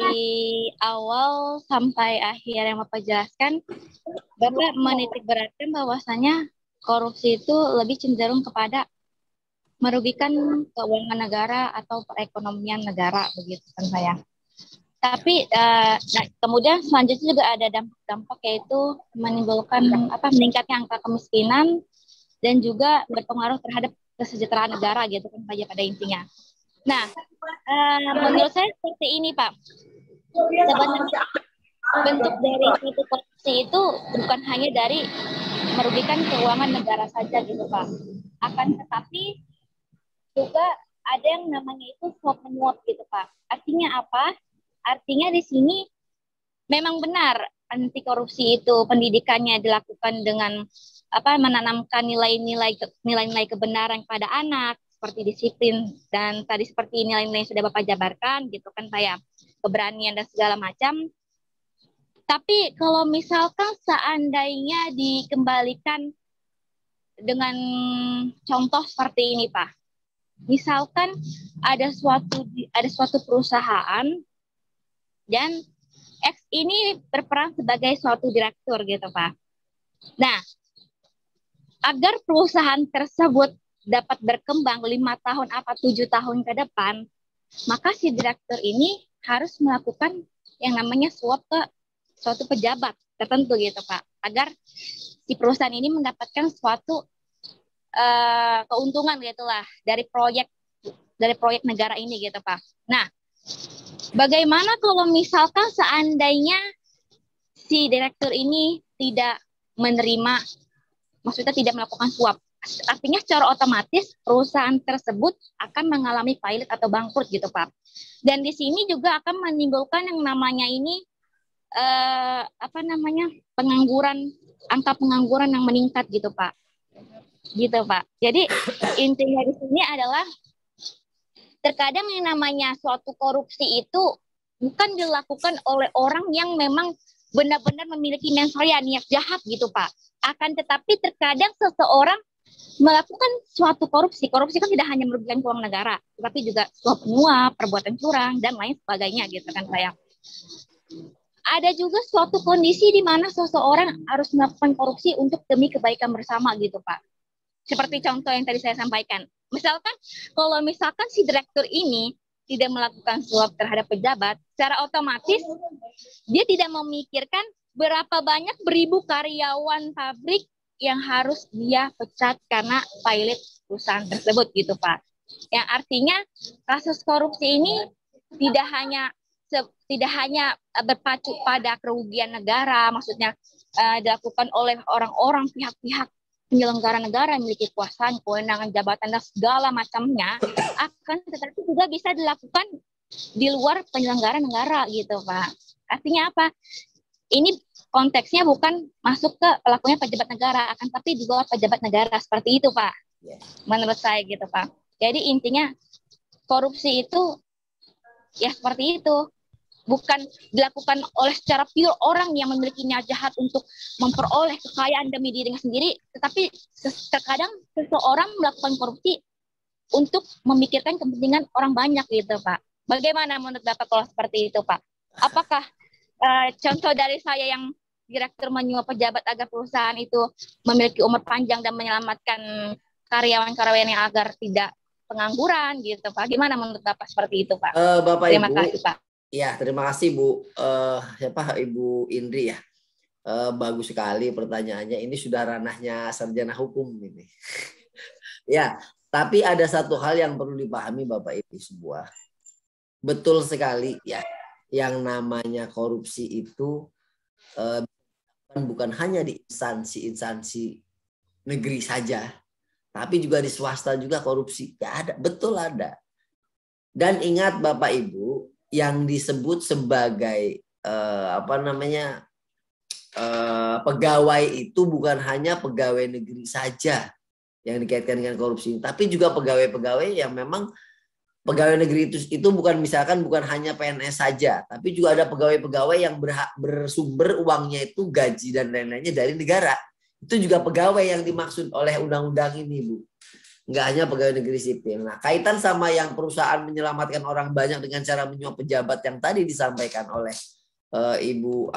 awal sampai akhir yang Bapak jelaskan, Bapak menitik beratkan bahwasanya korupsi itu lebih cenderung kepada merugikan keuangan negara atau perekonomian negara, begitu kan saya. Tapi kemudian selanjutnya juga ada dampak-dampak, yaitu menimbulkan meningkatnya angka kemiskinan dan juga berpengaruh terhadap kesejahteraan negara, gitu kan Pak, pada intinya. Nah, menurut saya seperti ini Pak. Sebenarnya bentuk dari itu korupsi itu bukan hanya dari merugikan keuangan negara saja, gitu Pak. Akan tetapi juga ada yang namanya itu suap menyuap, gitu Pak. Artinya apa? Artinya di sini memang benar anti korupsi itu pendidikannya dilakukan dengan menanamkan nilai-nilai kebenaran pada anak, seperti disiplin dan tadi seperti nilai-nilai yang sudah Bapak jabarkan, gitu kan Pak ya, keberanian dan segala macam. Tapi kalau misalkan seandainya dikembalikan dengan contoh seperti ini Pak, misalkan ada suatu perusahaan dan X ini berperan sebagai suatu direktur, gitu Pak. Nah, agar perusahaan tersebut dapat berkembang 5 tahun 7 tahun ke depan, maka si direktur ini harus melakukan yang namanya suap ke suatu pejabat tertentu, gitu Pak, agar si perusahaan ini mendapatkan suatu keuntungan, gitulah, dari proyek negara ini, gitu Pak. Nah, bagaimana kalau misalkan seandainya si direktur ini tidak menerima, maksudnya tidak melakukan suap? Artinya secara otomatis perusahaan tersebut akan mengalami pilot atau bangkrut, gitu Pak. Dan di sini juga akan menimbulkan yang namanya ini angka pengangguran yang meningkat, gitu Pak. Gitu Pak. Jadi intinya di sini adalah terkadang yang namanya suatu korupsi itu bukan dilakukan oleh orang yang memang benar-benar memiliki mensrea, niat jahat gitu Pak. Akan tetapi terkadang seseorang melakukan suatu korupsi. Korupsi kan tidak hanya merugikan keuangan negara, tetapi juga suap menyuap, perbuatan curang, dan lain sebagainya gitu kan sayang. Ada juga suatu kondisi di mana seseorang harus melakukan korupsi untuk demi kebaikan bersama gitu Pak. Seperti contoh yang tadi saya sampaikan. Misalkan kalau misalkan si direktur ini tidak melakukan suap terhadap pejabat, secara otomatis dia tidak memikirkan berapa banyak beribu karyawan pabrik yang harus dia pecat karena pilot perusahaan tersebut gitu Pak. Yang artinya kasus korupsi ini tidak hanya berpacu pada kerugian negara, maksudnya dilakukan oleh orang-orang pihak-pihak penyelenggara negara yang memiliki kekuasaan, kewenangan, jabatan dan segala macamnya, akan tetapi juga bisa dilakukan di luar penyelenggara negara gitu Pak. Artinya apa? Ini konteksnya bukan masuk ke pelakunya pejabat negara, akan tapi di luar pejabat negara, seperti itu Pak. Menurut saya gitu Pak. Jadi intinya korupsi itu ya seperti itu. Bukan dilakukan oleh secara pure orang yang memiliki niat jahat untuk memperoleh kekayaan demi dirinya sendiri, tetapi terkadang seseorang melakukan korupsi untuk memikirkan kepentingan orang banyak gitu Pak. Bagaimana menurut Bapak kalau seperti itu Pak? Apakah contoh dari saya yang direktur menyuap pejabat agar perusahaan itu memiliki umur panjang dan menyelamatkan karyawan-karyawan yang agar tidak pengangguran gitu Pak? Gimana menurut Bapak seperti itu Pak? Bapak Terima Ibu, kasih Pak. Ya, terima kasih Bu. Siapa Ibu Indri ya? Bagus sekali pertanyaannya. Ini sudah ranahnya sarjana hukum ini. Ya, tapi ada satu hal yang perlu dipahami Bapak Ibu semua. Betul sekali ya. Yang namanya korupsi itu bukan hanya di instansi-instansi negeri saja, tapi juga di swasta juga korupsi. Ya ada, betul ada. Dan ingat Bapak Ibu, yang disebut sebagai pegawai itu bukan hanya pegawai negeri saja yang dikaitkan dengan korupsi, tapi juga pegawai-pegawai yang memang pegawai negeri itu bukan misalkan bukan hanya PNS saja, tapi juga ada pegawai-pegawai yang bersumber uangnya itu gaji dan lain-lainnya dari negara. Itu juga pegawai yang dimaksud oleh undang-undang ini Bu. Nggak hanya pegawai negeri sipil. Nah, kaitan sama yang perusahaan menyelamatkan orang banyak dengan cara menyuap pejabat yang tadi disampaikan oleh Ibu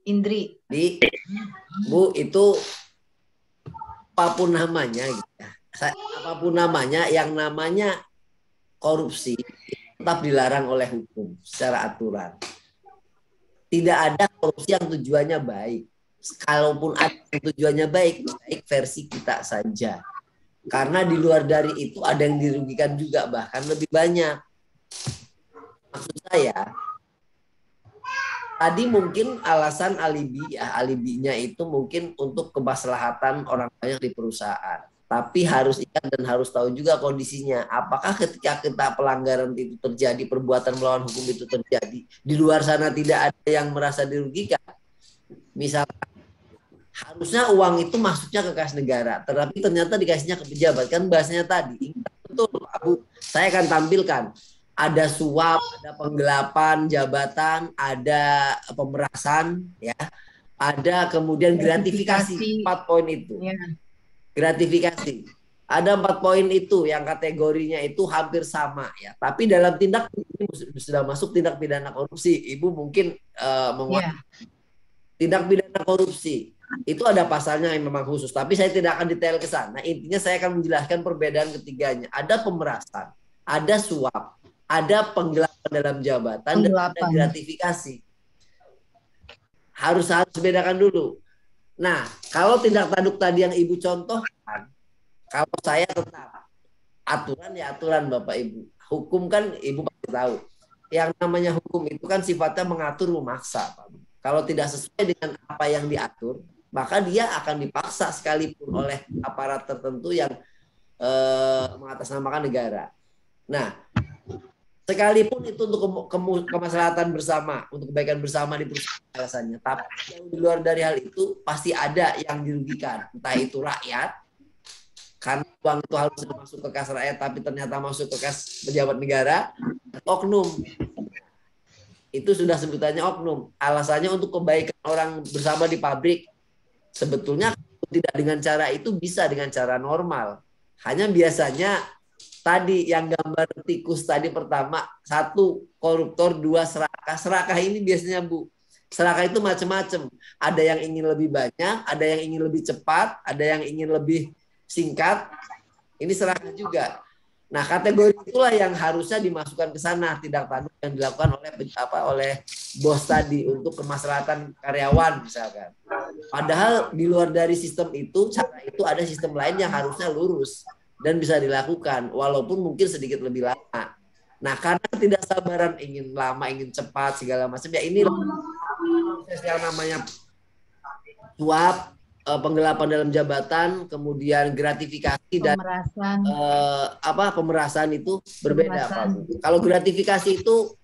Indri. Bu, itu apapun namanya gitu ya. Apapun namanya, yang namanya korupsi tetap dilarang oleh hukum secara aturan. Tidak ada korupsi yang tujuannya baik. Kalaupun ada yang tujuannya baik versi kita saja. Karena di luar dari itu ada yang dirugikan juga, bahkan lebih banyak. Maksud saya, tadi mungkin alasan alibinya itu mungkin untuk kemaslahatan orang banyak di perusahaan. Tapi harus ingat dan harus tahu juga kondisinya. Apakah ketika kita pelanggaran itu terjadi, perbuatan melawan hukum itu terjadi, di luar sana tidak ada yang merasa dirugikan? Misalkan harusnya uang itu masuknya ke kas negara, tetapi ternyata dikasihnya ke pejabat. Kan bahasanya tadi, betul Abu, saya akan tampilkan. Ada suap, ada penggelapan jabatan, ada pemerasan, ya, ada kemudian gratifikasi. 4 poin itu. Ya. Gratifikasi. Ada 4 poin itu yang kategorinya itu hampir sama ya. Tapi dalam tindak ini sudah masuk tindak pidana korupsi. Ibu mungkin tindak pidana korupsi itu ada pasalnya yang memang khusus. Tapi saya tidak akan detail ke sana. Intinya saya akan menjelaskan perbedaan ketiganya. Ada pemerasan, ada suap, ada penggelapan dalam jabatan, dan ada gratifikasi. Harus bedakan dulu. Nah, kalau tindak tanduk tadi yang Ibu contohkan, kalau saya tetap aturan ya aturan Bapak Ibu. Hukum kan Ibu pasti tahu. Yang namanya hukum itu kan sifatnya mengatur, memaksa. Pak. Kalau tidak sesuai dengan apa yang diatur, maka dia akan dipaksa sekalipun oleh aparat tertentu yang mengatasnamakan negara. Nah, sekalipun itu untuk kemaslahatan bersama, untuk kebaikan bersama di perusahaan alasannya. Tapi yang di luar dari hal itu pasti ada yang dirugikan. Entah itu rakyat, karena uang itu harus masuk ke kas rakyat tapi ternyata masuk ke kas pejabat negara, oknum. Itu sudah sebutannya oknum. Alasannya untuk kebaikan orang bersama di pabrik. Sebetulnya tidak dengan cara itu, bisa dengan cara normal. Hanya biasanya tadi yang gambar tikus tadi pertama, 1 koruptor, 2 serakah. Serakah ini biasanya Bu, serakah itu macam-macam. Ada yang ingin lebih banyak, ada yang ingin lebih cepat, ada yang ingin lebih singkat. Ini serakah juga. Nah, kategori itulah yang harusnya dimasukkan ke sana, tindak tanduk yang dilakukan oleh bos tadi untuk kemaslahatan karyawan misalkan. Padahal di luar dari sistem itu, cara itu ada sistem lain yang harusnya lurus dan bisa dilakukan walaupun mungkin sedikit lebih lama. Nah, karena tidak sabaran, ingin lama, ingin cepat segala macam, ya ini proses yang namanya suap, penggelapan dalam jabatan, kemudian gratifikasi dan pemerasan itu berbeda Pak. Kalau gratifikasi itu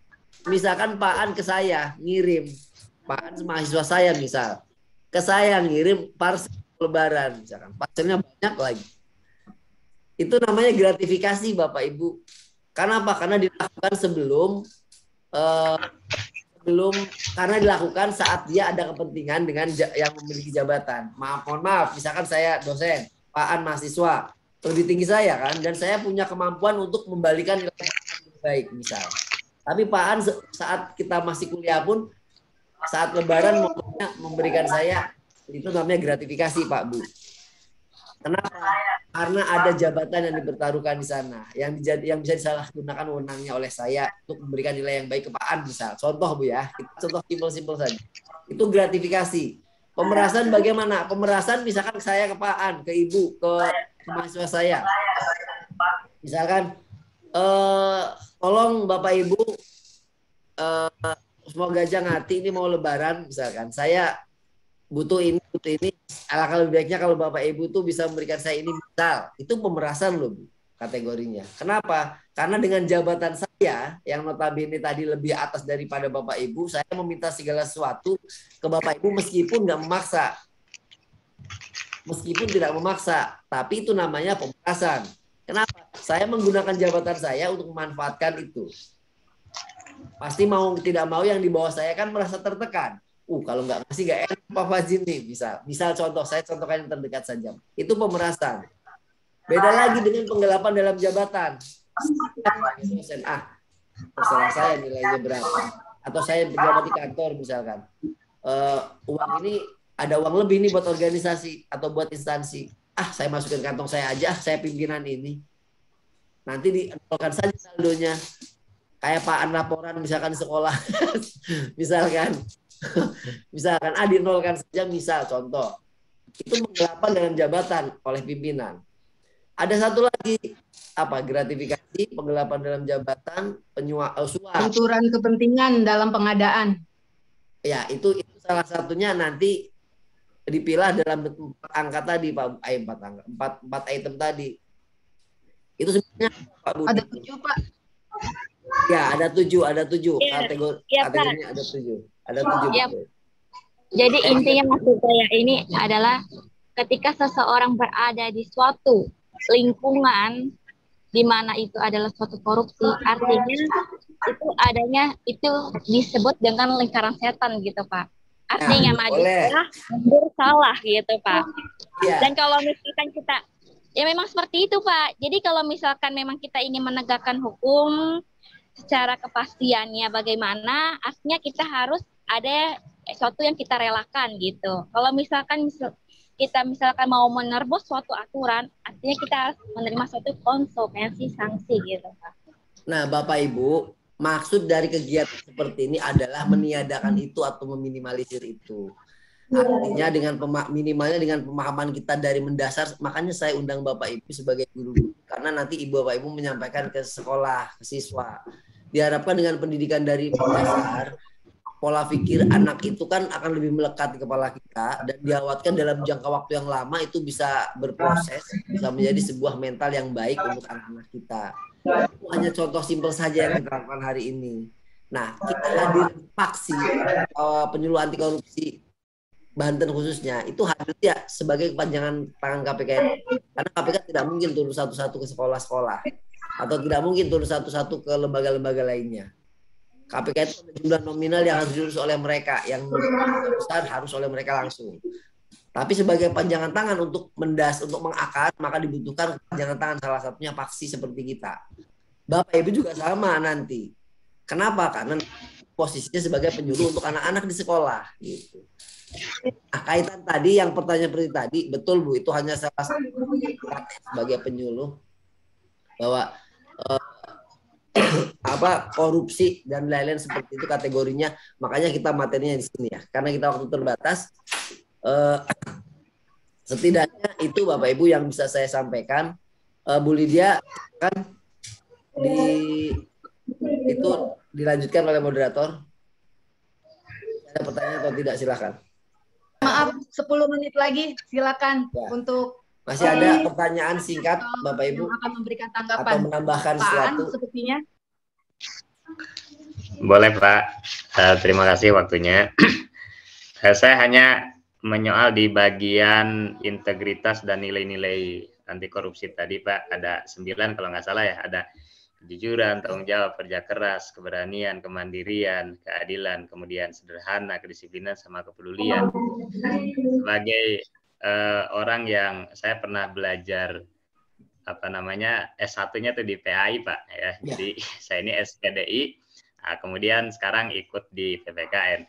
misalkan Pak An ke saya ngirim, Pak An mahasiswa saya misal ke saya ngirim parsel lebaran misalkan, parselnya banyak lagi. Itu namanya gratifikasi Bapak Ibu. Karena apa? Karena dilakukan karena dilakukan saat dia ada kepentingan dengan yang memiliki jabatan. Mohon maaf, misalkan saya dosen, Pak An mahasiswa, lebih tinggi saya kan, dan saya punya kemampuan untuk membalikan nilai yang baik misal. Tapi Pak An saat kita masih kuliah pun, saat lebaran memberikan saya, itu namanya gratifikasi Pak Bu. Kenapa? Karena ada jabatan yang dipertaruhkan di sana, yang bisa disalahgunakan wewenangnya oleh saya untuk memberikan nilai yang baik ke Pak An misal. Contoh Bu ya, contoh simpel-simpel saja. Itu gratifikasi. Pemerasan bagaimana? Pemerasan misalkan saya ke Pak An, ke Ibu, ke mahasiswa saya. Misalkan, tolong Bapak Ibu, semoga aja ngati ini mau lebaran misalkan. Saya butuh ini. Alangkah lebih baiknya kalau Bapak Ibu tuh bisa memberikan saya ini misal. Itu pemerasan loh Bu, kategorinya. Kenapa? Karena dengan jabatan saya yang notabene tadi lebih atas daripada Bapak Ibu, saya meminta segala sesuatu ke Bapak Ibu meskipun nggak memaksa. Meskipun tidak memaksa, tapi itu namanya pemerasan. Kenapa? Saya menggunakan jabatan saya untuk memanfaatkan itu. Pasti mau tidak mau yang di bawah saya kan merasa tertekan. Kalau nggak ngasih nggak enak Pak Fajin nih, misal contoh, saya contohkan yang terdekat saja. Itu pemerasan. Beda lagi dengan penggelapan dalam jabatan. Terserah saya nilainya berapa. Atau saya pejabat di kantor misalkan. Uang ini, ada uang lebih nih buat organisasi atau buat instansi. Saya masukin kantong saya aja, saya pimpinan ini. Nanti dinolkan saja saldonya. Kayak Pak An laporan misalkan sekolah. Misalkan dinolkan saja misal contoh. Itu penggelapan dalam jabatan oleh pimpinan. Ada satu lagi gratifikasi, penggelapan dalam jabatan, suap. Benturan kepentingan dalam pengadaan. Ya, itu salah satunya nanti dipilah dalam 4 angka tadi Pak, 4 item tadi. Itu sebenarnya Pak Budi. Ada 7 Pak. Ya, ada 7 kategorinya ada 7. Ada 7. Ya. Jadi intinya maksud saya ini adalah ketika seseorang berada di suatu lingkungan di mana itu adalah suatu korupsi, artinya itu disebut dengan lingkaran setan gitu Pak. Artinya maju mundur salah gitu Pak. Ya. Dan kalau misalkan kita ya memang seperti itu Pak. Jadi kalau misalkan memang kita ingin menegakkan hukum secara kepastiannya bagaimana, artinya kita harus ada sesuatu yang kita relakan gitu. Kalau misalkan kita mau menerobos suatu aturan, artinya kita harus menerima suatu konsekuensi sanksi gitu Pak. Nah Bapak Ibu, maksud dari kegiatan seperti ini adalah meniadakan itu atau meminimalisir itu. Artinya minimalnya dengan pemahaman kita dari mendasar, makanya saya undang Bapak Ibu sebagai guru, karena nanti Bapak Ibu menyampaikan ke sekolah, ke siswa. Diharapkan dengan pendidikan dari mendasar, pola pikir anak itu kan akan lebih melekat di kepala kita dan diawatkan dalam jangka waktu yang lama itu bisa berproses, bisa menjadi sebuah mental yang baik untuk anak-anak kita. Itu hanya contoh simpel saja yang kita lakukan hari ini. Nah, kita hadir paksi penyuluh anti korupsi Banten khususnya itu hadir ya sebagai kepanjangan tangan KPK. Karena KPK tidak mungkin turun satu-satu ke sekolah-sekolah atau tidak mungkin turun satu-satu ke lembaga-lembaga lainnya. KPK itu ada jumlah nominal yang harus diurus oleh mereka, yang besar harus oleh mereka langsung. Tapi sebagai panjangan tangan untuk mengakar, maka dibutuhkan panjangan tangan, salah satunya paksi seperti kita. Bapak Ibu juga sama nanti. Kenapa? Karena posisinya sebagai penyuluh untuk anak-anak di sekolah gitu. Nah, kaitan tadi yang pertanyaan seperti tadi, betul Bu, itu hanya salah satu sebagai penyuluh bahwa korupsi dan lain-lain seperti itu kategorinya. Makanya kita materinya di sini ya, karena kita waktu terbatas. Setidaknya itu Bapak Ibu yang bisa saya sampaikan. Bu Lydia kan itu dilanjutkan oleh moderator. Ada pertanyaan atau tidak, silakan. Maaf, 10 menit lagi, silakan ya. Untuk masih ada pertanyaan singkat Bapak Ibu akan memberikan tanggapan atau menambahkan sesuatu sepertinya. Boleh Pak, terima kasih waktunya. Saya hanya menyoal di bagian integritas dan nilai-nilai anti korupsi tadi Pak, ada 9 kalau nggak salah ya, ada kejujuran, tanggung jawab, kerja keras, keberanian, kemandirian, keadilan, kemudian sederhana, kedisiplinan, sama kepedulian. Sebagai orang yang saya pernah belajar S1-nya tuh di PAI Pak ya. Jadi saya ini SPDI, kemudian sekarang ikut di PPKN.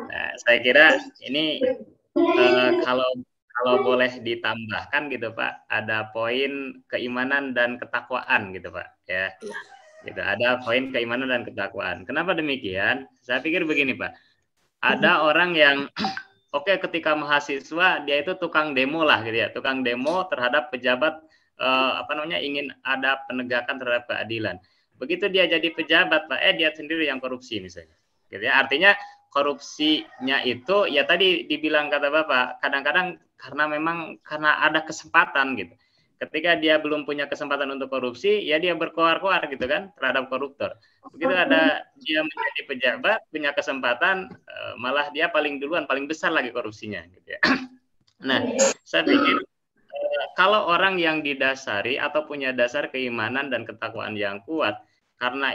Nah, saya kira ini kalau boleh ditambahkan gitu Pak, ada poin keimanan dan ketakwaan gitu Pak ya. Gitu, ada poin keimanan dan ketakwaan. Kenapa demikian? Saya pikir begini Pak. Ada orang yang ketika mahasiswa dia itu tukang demo lah gitu ya, tukang demo terhadap pejabat ingin ada penegakan terhadap keadilan. Begitu dia jadi pejabat Pak, dia sendiri yang korupsi misalnya. Gitu ya. Artinya korupsinya itu ya tadi dibilang kata Bapak, kadang-kadang karena ada kesempatan gitu. Ketika dia belum punya kesempatan untuk korupsi, ya dia berkoar-koar gitu kan terhadap koruptor. Begitu ada dia menjadi pejabat, punya kesempatan, malah dia paling duluan, paling besar lagi korupsinya gitu ya. Nah, saya pikir kalau orang yang didasari atau punya dasar keimanan dan ketakwaan yang kuat, karena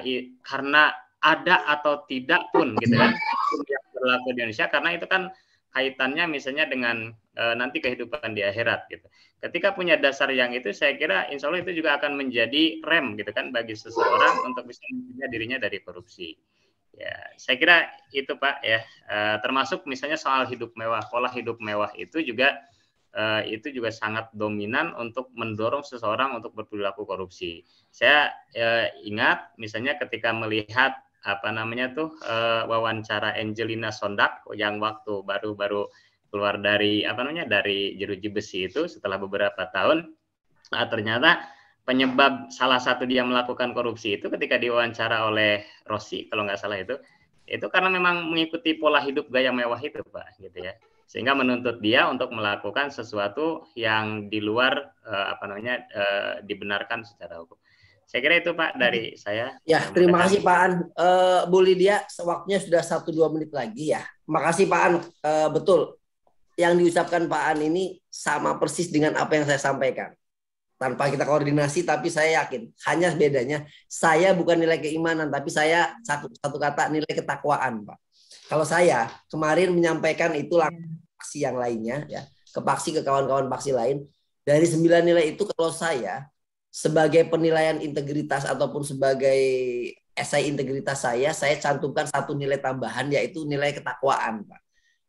ada atau tidak pun gitu kan yang berlaku di Indonesia, karena itu kan kaitannya misalnya dengan nanti kehidupan di akhirat gitu. Ketika punya dasar yang itu, saya kira insya Allah itu juga akan menjadi rem gitu kan bagi seseorang untuk bisa menjaga dirinya dari korupsi. Ya, saya kira itu Pak ya. Termasuk misalnya soal hidup mewah, pola hidup mewah itu juga sangat dominan untuk mendorong seseorang untuk berperilaku korupsi. Saya ingat misalnya ketika melihat wawancara Angelina Sondak yang waktu baru keluar dari dari jeruji besi itu setelah beberapa tahun, ternyata penyebab salah satu dia melakukan korupsi itu ketika diwawancara oleh Rossi kalau nggak salah itu karena memang mengikuti pola hidup gaya mewah itu Pak gitu ya, sehingga menuntut dia untuk melakukan sesuatu yang di luar dibenarkan secara hukum. Saya kira itu Pak dari saya. Ya, terima kasih Pak An. Bu Lydia, waktunya sudah 1-2 menit lagi ya. Makasih Pak An. Betul. Yang diucapkan Pak An ini sama persis dengan apa yang saya sampaikan. Tanpa kita koordinasi, tapi saya yakin. Hanya bedanya, saya bukan nilai keimanan, tapi saya satu kata nilai ketakwaan Pak. Kalau saya kemarin menyampaikan itu paksi yang lainnya, ya, ke kawan-kawan paksi lain. Dari 9 nilai itu kalau saya sebagai penilaian integritas ataupun sebagai esai integritas saya cantumkan 1 nilai tambahan, yaitu nilai ketakwaan Pak.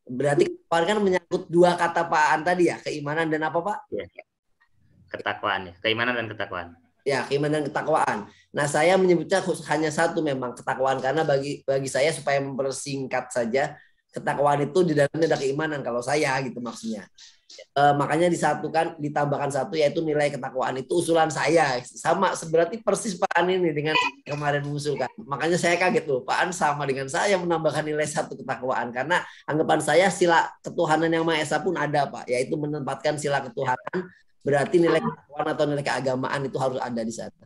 Berarti ketakwaan kan menyangkut 2 kata Pak An tadi ya, keimanan dan apa Pak? Ya, ketakwaan ya, keimanan dan ketakwaan. Ya, keimanan dan ketakwaan. Nah, saya menyebutnya hanya 1 memang, ketakwaan, karena bagi saya supaya mempersingkat saja, ketakwaan itu di dalamnya ada keimanan kalau saya gitu maksudnya. Makanya ditambahkan 1, yaitu nilai ketakwaan. Itu usulan saya, sama berarti persis Pak An ini dengan kemarin mengusulkan. Makanya saya kaget loh, Pak An sama dengan saya menambahkan nilai 1 ketakwaan, karena anggapan saya sila ketuhanan yang Maha Esa pun ada Pak, yaitu menempatkan sila ketuhanan, berarti nilai ketakwaan atau nilai keagamaan itu harus ada di sana.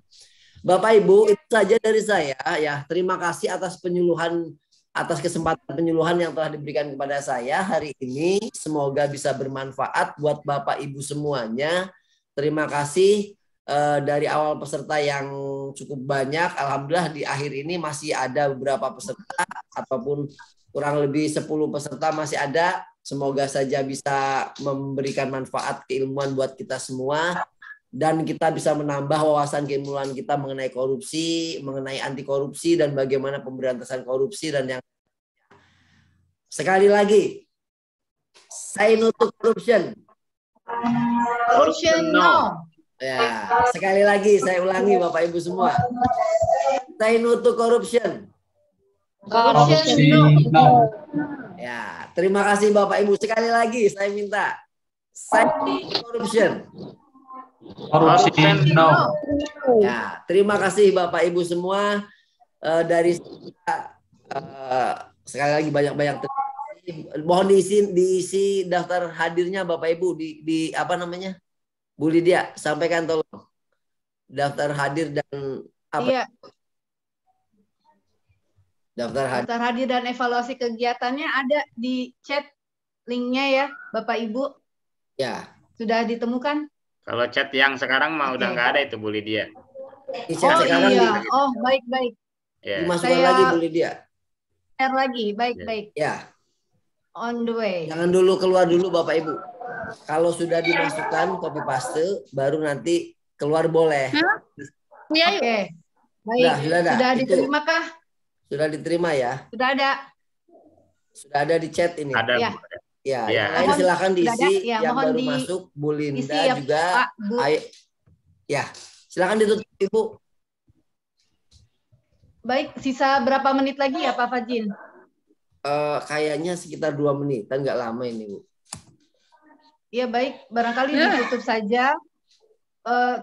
Bapak Ibu, itu saja dari saya ya. Terima kasih atas penyuluhan atas kesempatan penyuluhan yang telah diberikan kepada saya hari ini. Semoga bisa bermanfaat buat Bapak Ibu semuanya. Terima kasih dari awal peserta yang cukup banyak. Alhamdulillah di akhir ini masih ada beberapa peserta ataupun kurang lebih 10 peserta masih ada. Semoga saja bisa memberikan manfaat keilmuan buat kita semua. Dan kita bisa menambah wawasan keilmuan kita mengenai korupsi, mengenai anti korupsi, dan bagaimana pemberantasan korupsi. Dan yang sekali lagi, say no to corruption. Corruption no. Ya, sekali lagi saya ulangi Bapak Ibu semua. Say no to corruption. Corruption no. Ya, terima kasih Bapak Ibu. Sekali lagi saya minta say no to corruption. Corruption no. Ya, terima kasih Bapak Ibu semua. Dari sekali lagi banyak-banyak terima kasih. Mohon diisi daftar hadirnya Bapak Ibu di apa namanya? Bu Lydia, sampaikan tolong. Daftar hadir dan apa? Iya. Daftar hadir dan evaluasi kegiatannya ada di chat linknya ya Bapak Ibu. Ya. Sudah ditemukan? Kalau chat yang sekarang mah udah nggak ada itu Bu Lydia. Oh iya, oh baik. Ya. Dimasukkan lagi Bu Lydia. Share lagi, baik. Ya. On the way. Jangan dulu keluar dulu Bapak Ibu. Kalau sudah dimasukkan copy paste, baru nanti keluar boleh. Iya. Oke. Baik. Sudah diterima kah? Sudah diterima ya. Sudah ada. Sudah ada di chat ini. Ada. Ya, yang lain silakan diisi. Yang baru masuk, Bu Linda ya, juga. Pak, Bu. Ayo. Ya, silakan ditutup Ibu. Baik, sisa berapa menit lagi ya Pak Fajin? Kayaknya sekitar 2 menit, nggak lama ini Bu. Ya baik, barangkali ditutup saja.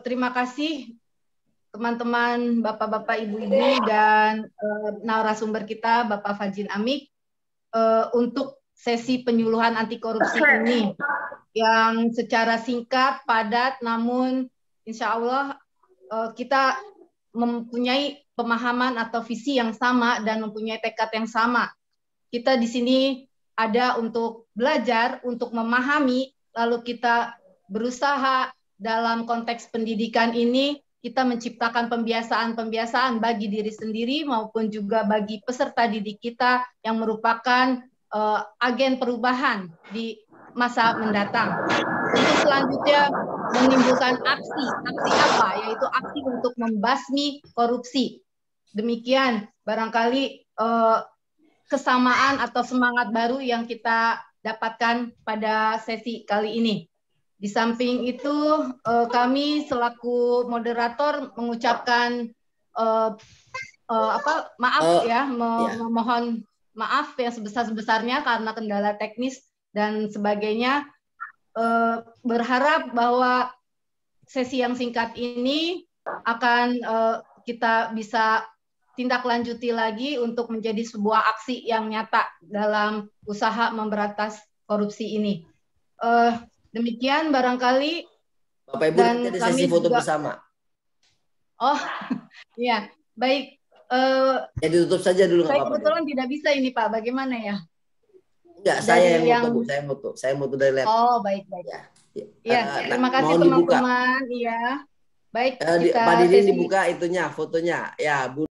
Terima kasih teman-teman, bapak-bapak, ibu-ibu, dan narasumber kita, Bapak Fajin Amik, untuk sesi penyuluhan anti korupsi ini yang secara singkat, padat, namun insya Allah kita mempunyai pemahaman atau visi yang sama dan mempunyai tekad yang sama. Kita di sini ada untuk belajar, untuk memahami, lalu kita berusaha dalam konteks pendidikan ini kita menciptakan pembiasaan-pembiasaan bagi diri sendiri maupun juga bagi peserta didik kita yang merupakan agen perubahan di masa mendatang. Untuk selanjutnya menimbulkan aksi apa? Yaitu aksi untuk membasmi korupsi. Demikian barangkali kesamaan atau semangat baru yang kita dapatkan pada sesi kali ini. Di samping itu kami selaku moderator mengucapkan memohon maaf yang sebesar-besarnya karena kendala teknis dan sebagainya. Berharap bahwa sesi yang singkat ini akan kita bisa tindak lanjuti lagi untuk menjadi sebuah aksi yang nyata dalam usaha memberantas korupsi ini. Demikian barangkali. Bapak Ibu dan ada sesi foto juga bersama. Oh, iya, baik. Ya ditutup saja dulu. Saya kebetulan tidak bisa ini Pak, bagaimana ya? Enggak, saya yang foto, Bu. Saya foto dari laptop. Oh, baik. Ya, terima kasih teman-teman. Iya. Baik, Pak Didin dibuka itunya, fotonya. Ya, Bu.